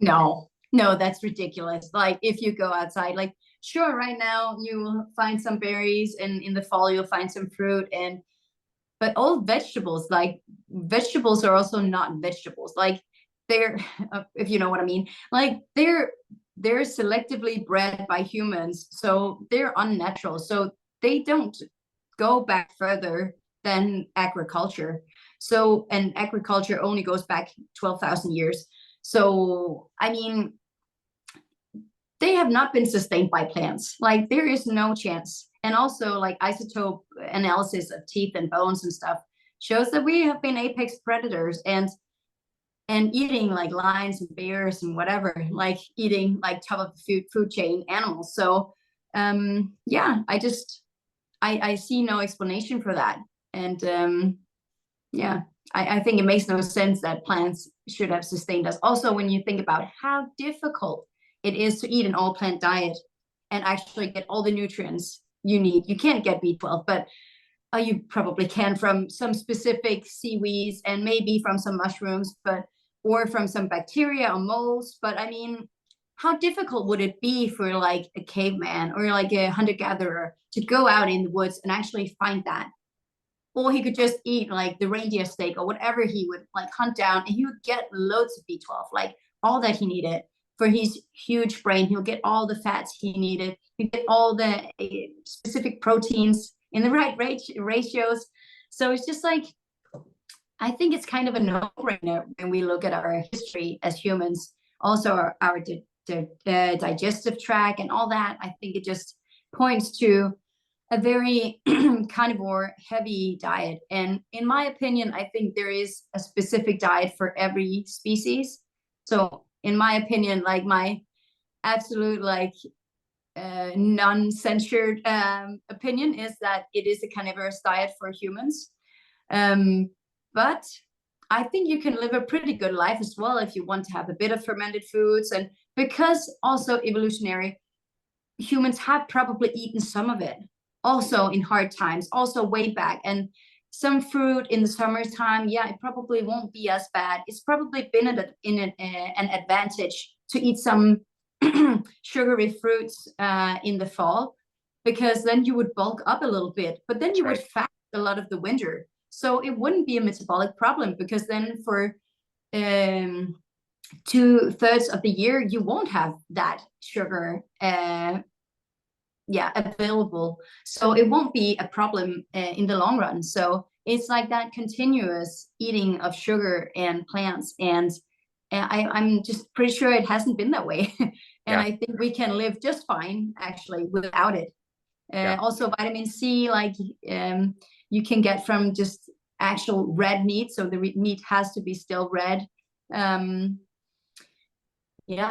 No, that's ridiculous. Like if you go outside, like sure, right now you will find some berries, and in the fall you'll find some fruit, but all vegetables, like vegetables are also not vegetables. Like they're, if you know what I mean, like they're selectively bred by humans, so they're unnatural. So they don't go back further than agriculture. So, and agriculture only goes back 12,000 years. So, I mean, they have not been sustained by plants. Like there is no chance. And also like isotope analysis of teeth and bones and stuff shows that we have been apex predators and eating like lions and bears and whatever, like eating like top of the food chain animals. So yeah, I see no explanation for that. And yeah, I think it makes no sense that plants should have sustained us. Also, when you think about how difficult it is to eat an all plant diet and actually get all the nutrients you need. You can't get B12, but you probably can from some specific seaweeds and maybe from some mushrooms, or from some bacteria or molds. But I mean, how difficult would it be for like a caveman or like a hunter-gatherer to go out in the woods and actually find that? Or he could just eat like the reindeer steak or whatever he would like hunt down, and he would get loads of B12, like all that he needed for his huge brain. He'll get all the fats he needed. He'll get all the specific proteins in the right ratios. So it's just like, I think it's kind of a no-brainer when we look at our history as humans, also our digestive tract and all that. I think it just points to a very carnivore heavy diet. And in my opinion, I think there is a specific diet for every species. So in my opinion, like my absolute like non-censored opinion is that it is a carnivorous diet for humans. But I think you can live a pretty good life as well if you want to have a bit of fermented foods. And because also evolutionary, humans have probably eaten some of it also in hard times, also way back. And some fruit in the summertime, yeah, it probably won't be as bad. It's probably been an advantage to eat some sugary fruits in the fall, because then you would bulk up a little bit, but then you would fast a lot of the winter. So it wouldn't be a metabolic problem, because then for 2/3 of the year, you won't have that sugar available. So it won't be a problem in the long run. So it's like that continuous eating of sugar and plants. And I'm just pretty sure it hasn't been that way. And I think we can live just fine, actually, without it. Also, vitamin C, like you can get from just actual red meat. So the meat has to be still red.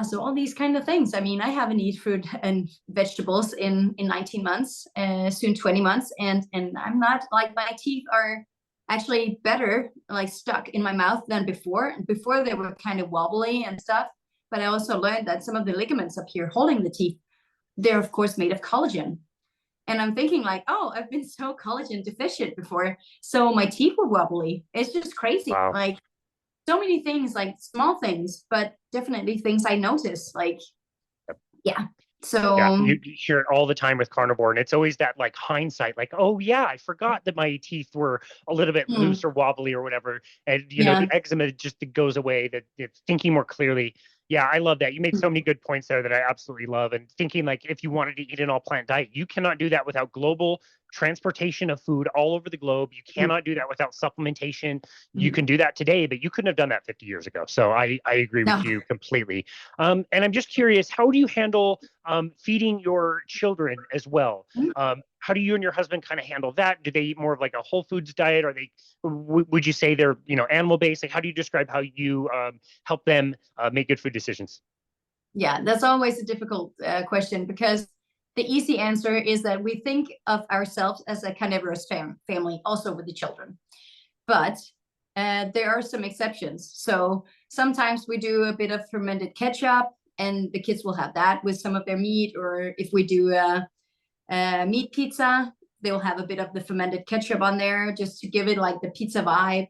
So all these kind of things. I mean, I haven't eaten fruit and vegetables in 19 months, soon 20 months. And I'm not, like, my teeth are actually better, like stuck in my mouth than before. Before they were kind of wobbly and stuff. But I also learned that some of the ligaments up here holding the teeth, they're of course made of collagen. And I'm thinking like, oh, I've been so collagen deficient before, so my teeth were wobbly. It's just crazy. Wow. Like so many things, like small things, but definitely things I notice. Like, So you hear it all the time with carnivore, and it's always that like hindsight, like, oh yeah, I forgot that my teeth were a little bit loose or wobbly or whatever, and the eczema just goes away. That it's thinking more clearly. Yeah, I love that. You made so many good points there that I absolutely love. And thinking like if you wanted to eat an all plant diet, you cannot do that without global transportation of food all over the globe. You cannot do that without supplementation. You can do that today, but you couldn't have done that 50 years ago. So I agree with you completely. And I'm just curious, how do you handle feeding your children as well? How do you and your husband kind of handle that? Do they eat more of like a whole foods diet? Are they, would you say they're, animal based? Like, how do you describe how you help them make good food decisions? Yeah, that's always a difficult question, because the easy answer is that we think of ourselves as a carnivorous family, also with the children. But there are some exceptions. So sometimes we do a bit of fermented ketchup, and the kids will have that with some of their meat. Or if we do a meat pizza, they'll have a bit of the fermented ketchup on there just to give it like the pizza vibe.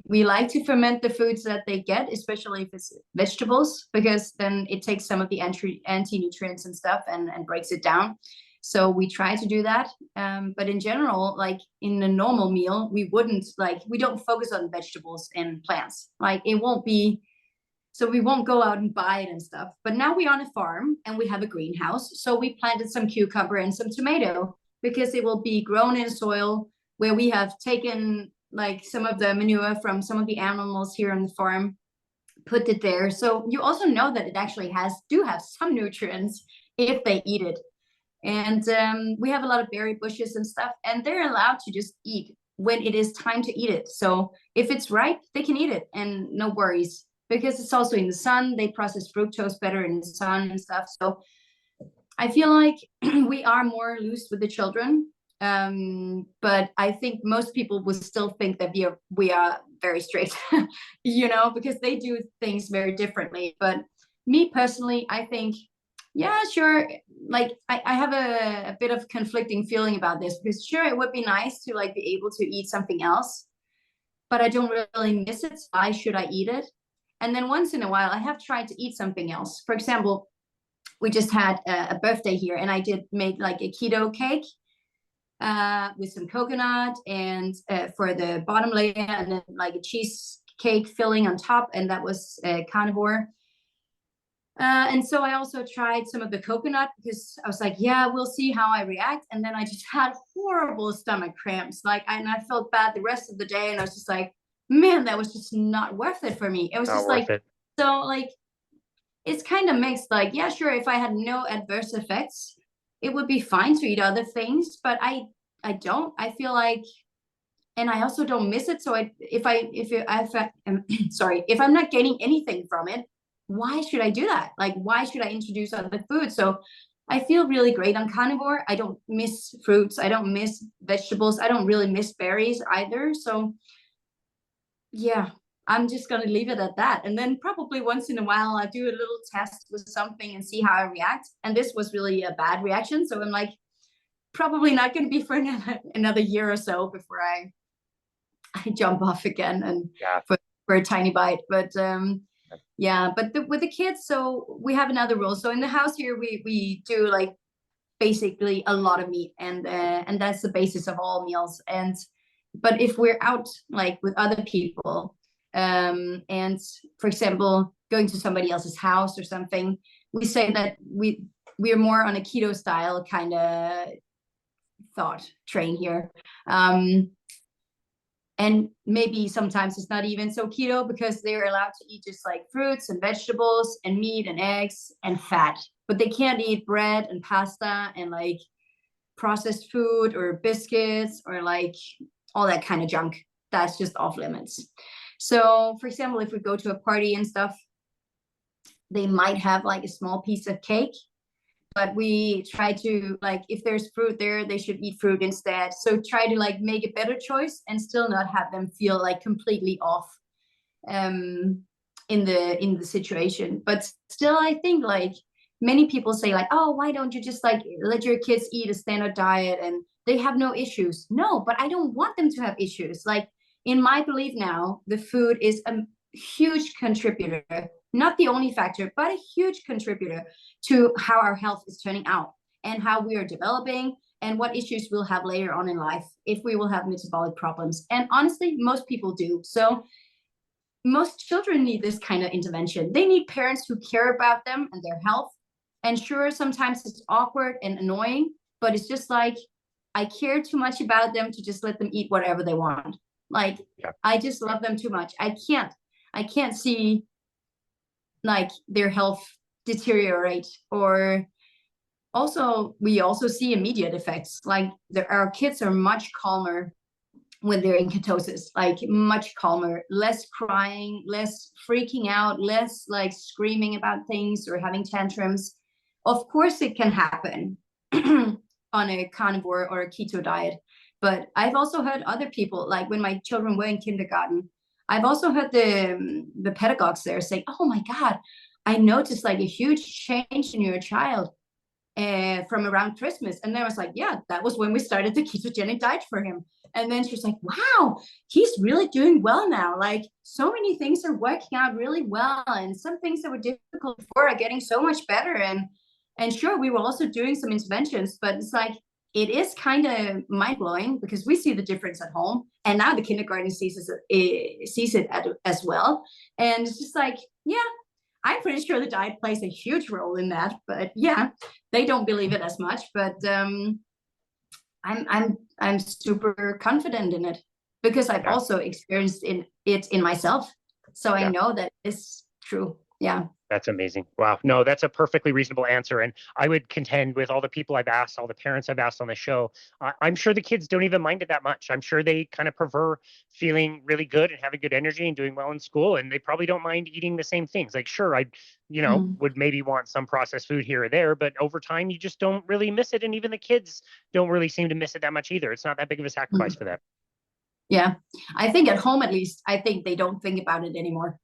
We like to ferment the foods that they get, especially if it's vegetables, because then it takes some of the anti-nutrients and stuff and breaks it down. So we try to do that. But in general, like in a normal meal, we don't focus on vegetables and plants. Like it won't be, so we won't go out and buy it and stuff. But now we're on a farm and we have a greenhouse. So we planted some cucumber and some tomato, because it will be grown in soil where we have taken like some of the manure from some of the animals here on the farm, put it there. So you also know that it actually do have some nutrients if they eat it. And we have a lot of berry bushes and stuff, and they're allowed to just eat when it is time to eat it. So if it's ripe, they can eat it and no worries, because it's also in the sun. They process fructose better in the sun and stuff. So I feel like we are more loose with the children. But I think most people will still think that we are very strict, because they do things very differently. But me personally, I think, yeah, sure. Like I have a bit of conflicting feeling about this, because sure, it would be nice to like be able to eat something else, but I don't really miss it. So why should I eat it? And then once in a while, I have tried to eat something else. For example, we just had a birthday here, and I made like a keto cake with some coconut and for the bottom layer, and then like a cheesecake filling on top, and that was carnivore. And so I also tried some of the coconut, because I was like, yeah, we'll see how I react. And then I just had horrible stomach cramps. And I felt bad the rest of the day. And I was just like, man, that was just not worth it for me. It was just like, so like, it's kind of mixed. Like, yeah, sure, if I had no adverse effects, it would be fine to eat other things, but I don't. I feel like, and I also don't miss it. So if I'm not getting anything from it, why should I do that? Like, why should I introduce other foods? So I feel really great on carnivore. I don't miss fruits. I don't miss vegetables. I don't really miss berries either. So yeah, I'm just going to leave it at that. And then probably once in a while, I do a little test with something and see how I react. And this was really a bad reaction. So I'm like, probably not going to be for another year or so before I jump off again and for a tiny bite. But yeah, but with the kids, so we have another rule. So in the house here, we do like basically a lot of meat, and that's the basis of all meals. But if we're out like with other people, and for example, going to somebody else's house or something, we say that we're more on a keto style kind of thought train here. And maybe sometimes it's not even so keto, because they're allowed to eat just like fruits and vegetables and meat and eggs and fat, but they can't eat bread and pasta and like processed food or biscuits or like all that kind of junk. That's just off limits. So for example, if we go to a party and stuff, they might have like a small piece of cake, but we try to, like, if there's fruit there, they should eat fruit instead. So try to like make a better choice and still not have them feel like completely off in the situation. But still, I think like many people say like, oh, why don't you just like let your kids eat a standard diet and they have no issues? No, but I don't want them to have issues. Like in my belief now, the food is a huge contributor, not the only factor, but a huge contributor to how our health is turning out and how we are developing and what issues we'll have later on in life if we will have metabolic problems. And honestly, most people do. So most children need this kind of intervention. They need parents who care about them and their health. And sure, sometimes it's awkward and annoying, but it's just like, I care too much about them to just let them eat whatever they want. Like, I just love them too much. I can't see like their health deteriorate. Or also, we also see immediate effects. Like our kids are much calmer when they're in ketosis, like much calmer, less crying, less freaking out, less like screaming about things or having tantrums. Of course it can happen on a carnivore or a keto diet, but I've also heard other people, like when my children were in kindergarten, I've also heard the pedagogues there say, oh my God, I noticed like a huge change in your child from around Christmas. And then I was like, yeah, that was when we started the ketogenic diet for him. And then she was like, wow, he's really doing well now. Like so many things are working out really well. And some things that were difficult before are getting so much better. And sure, we were also doing some interventions, but it's like, it is kind of mind blowing because we see the difference at home. And now the kindergarten sees it as well. And it's just like, yeah, I'm pretty sure the diet plays a huge role in that, but yeah, they don't believe it as much. But I'm super confident in it because I've also experienced it in myself, so I know that it's true. Yeah. That's amazing. Wow. No, that's a perfectly reasonable answer. And I would contend with all the people I've asked, all the parents I've asked on the show, I'm sure the kids don't even mind it that much. I'm sure they kind of prefer feeling really good and having good energy and doing well in school. And they probably don't mind eating the same things. Like, sure, I, would maybe want some processed food here or there, but over time, you just don't really miss it. And even the kids don't really seem to miss it that much either. It's not that big of a sacrifice for them. Yeah, I think at home, at least, I think they don't think about it anymore.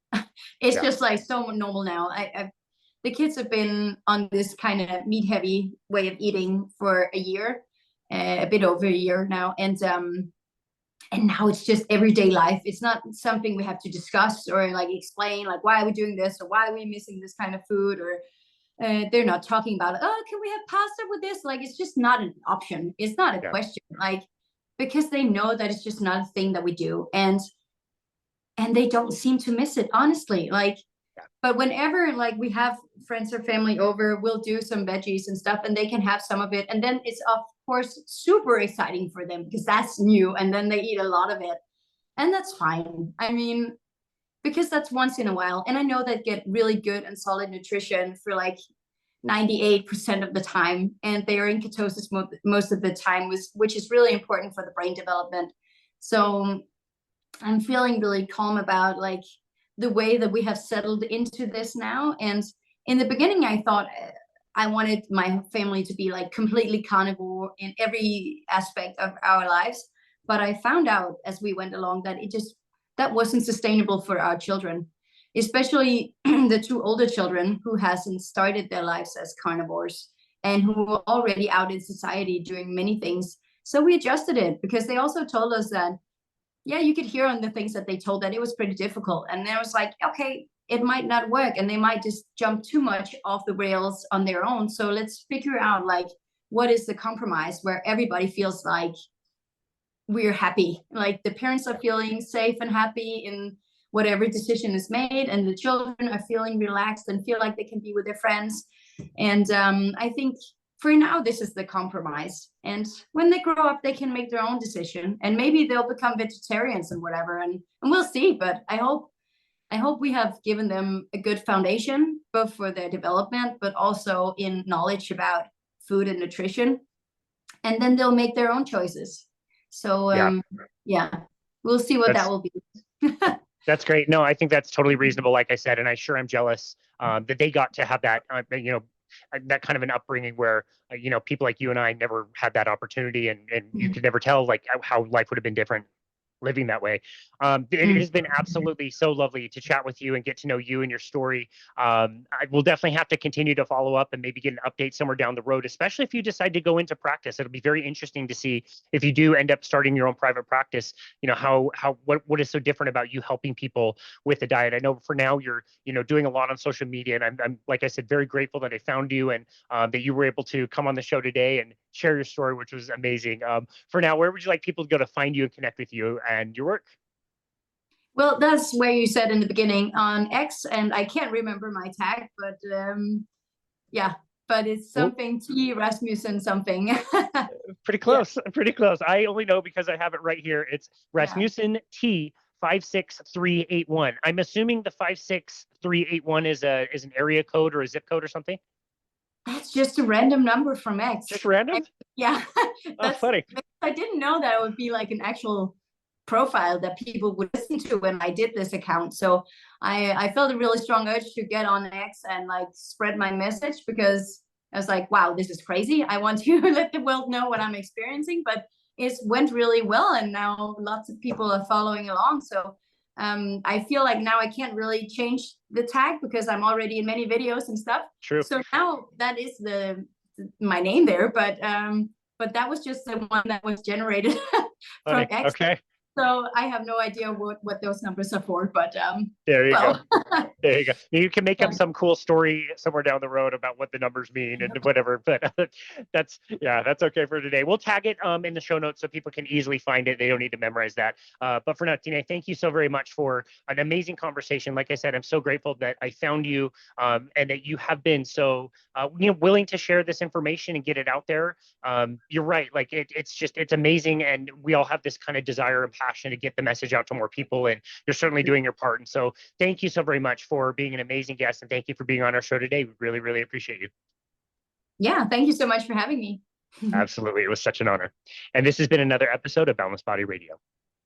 It's just like so normal now. The kids have been on this kind of meat heavy way of eating for a year, a bit over a year now. And now it's just everyday life. It's not something we have to discuss or like explain, like, why are we doing this? Or why are we missing this kind of food? Or they're not talking about, oh, can we have pasta with this? Like, it's just not an option. It's not a question. Like, because they know that it's just not a thing that we do. And they don't seem to miss it, honestly. Like, but whenever like we have friends or family over, we'll do some veggies and stuff and they can have some of it. And then it's of course super exciting for them because that's new. And then they eat a lot of it. And that's fine. I mean, because that's once in a while. And I know that get really good and solid nutrition for like 98% of the time. And they are in ketosis most of the time, which is really important for the brain development. So I'm feeling really calm about like the way that we have settled into this now. And in the beginning, I thought I wanted my family to be like completely carnivore in every aspect of our lives. But I found out as we went along that that wasn't sustainable for our children, especially the two older children who hasn't started their lives as carnivores and who were already out in society doing many things. So we adjusted it because they also told us that, yeah, you could hear on the things that they told that it was pretty difficult. And then I was like, okay, it might not work and they might just jump too much off the rails on their own. So let's figure out like, what is the compromise where everybody feels like we're happy, like the parents are feeling safe and happy in whatever decision is made, and the children are feeling relaxed and feel like they can be with their friends. And I think for now, this is the compromise. And when they grow up, they can make their own decision and maybe they'll become vegetarians and whatever. And we'll see. But I hope we have given them a good foundation, both for their development, but also in knowledge about food and nutrition. And then they'll make their own choices. So, yeah, we'll see what that will be. That's great. No, I think that's totally reasonable, like I said, and I'm jealous that they got to have that, that kind of an upbringing where, people like you and I never had that opportunity, and you could never tell like how life would have been different living that way. It has been absolutely so lovely to chat with you and get to know you and your story. I will definitely have to continue to follow up and maybe get an update somewhere down the road, especially if you decide to go into practice. It'll be very interesting to see if you do end up starting your own private practice, what is so different about you helping people with the diet. I know for now you're, doing a lot on social media, and I'm like I said, very grateful that I found you and that you were able to come on the show today and share your story, which was amazing. For now, where would you like people to go to find you and connect with you and your work? Well, that's where you said in the beginning on X, and I can't remember my tag, but yeah, but it's something T Rasmussen something. Pretty close. Yeah. Pretty close. I only know because I have it right here. It's Rasmussen T 56381. I'm assuming the 56381 is an area code or a zip code or something. That's just a random number from X. Just random? Yeah. That's funny. I didn't know that it would be like an actual profile that people would listen to when I did this account. So I felt a really strong urge to get on X and like spread my message, because I was like, wow, this is crazy. I want to let the world know what I'm experiencing, but it went really well. And now lots of people are following along. So I feel like now I can't really change the tag because I'm already in many videos and stuff. True. So now that is my name there, but that was just the one that was generated from X. Okay. So I have no idea what those numbers are for, but there you go. There you go. You can make up some cool story somewhere down the road about what the numbers mean and whatever, but that's okay for today. We'll tag it in the show notes so people can easily find it. They don't need to memorize that. But for now, Tinne, thank you so very much for an amazing conversation. Like I said, I'm so grateful that I found you and that you have been so willing to share this information and get it out there. You're right. Like it's amazing, and we all have this kind of desire and passion to get the message out to more people, and you're certainly doing your part. And so thank you so very much for being an amazing guest, and thank you for being on our show today. We really, really appreciate you. Yeah, thank you so much for having me. Absolutely. It was such an honor. And this has been another episode of Boundless Body Radio.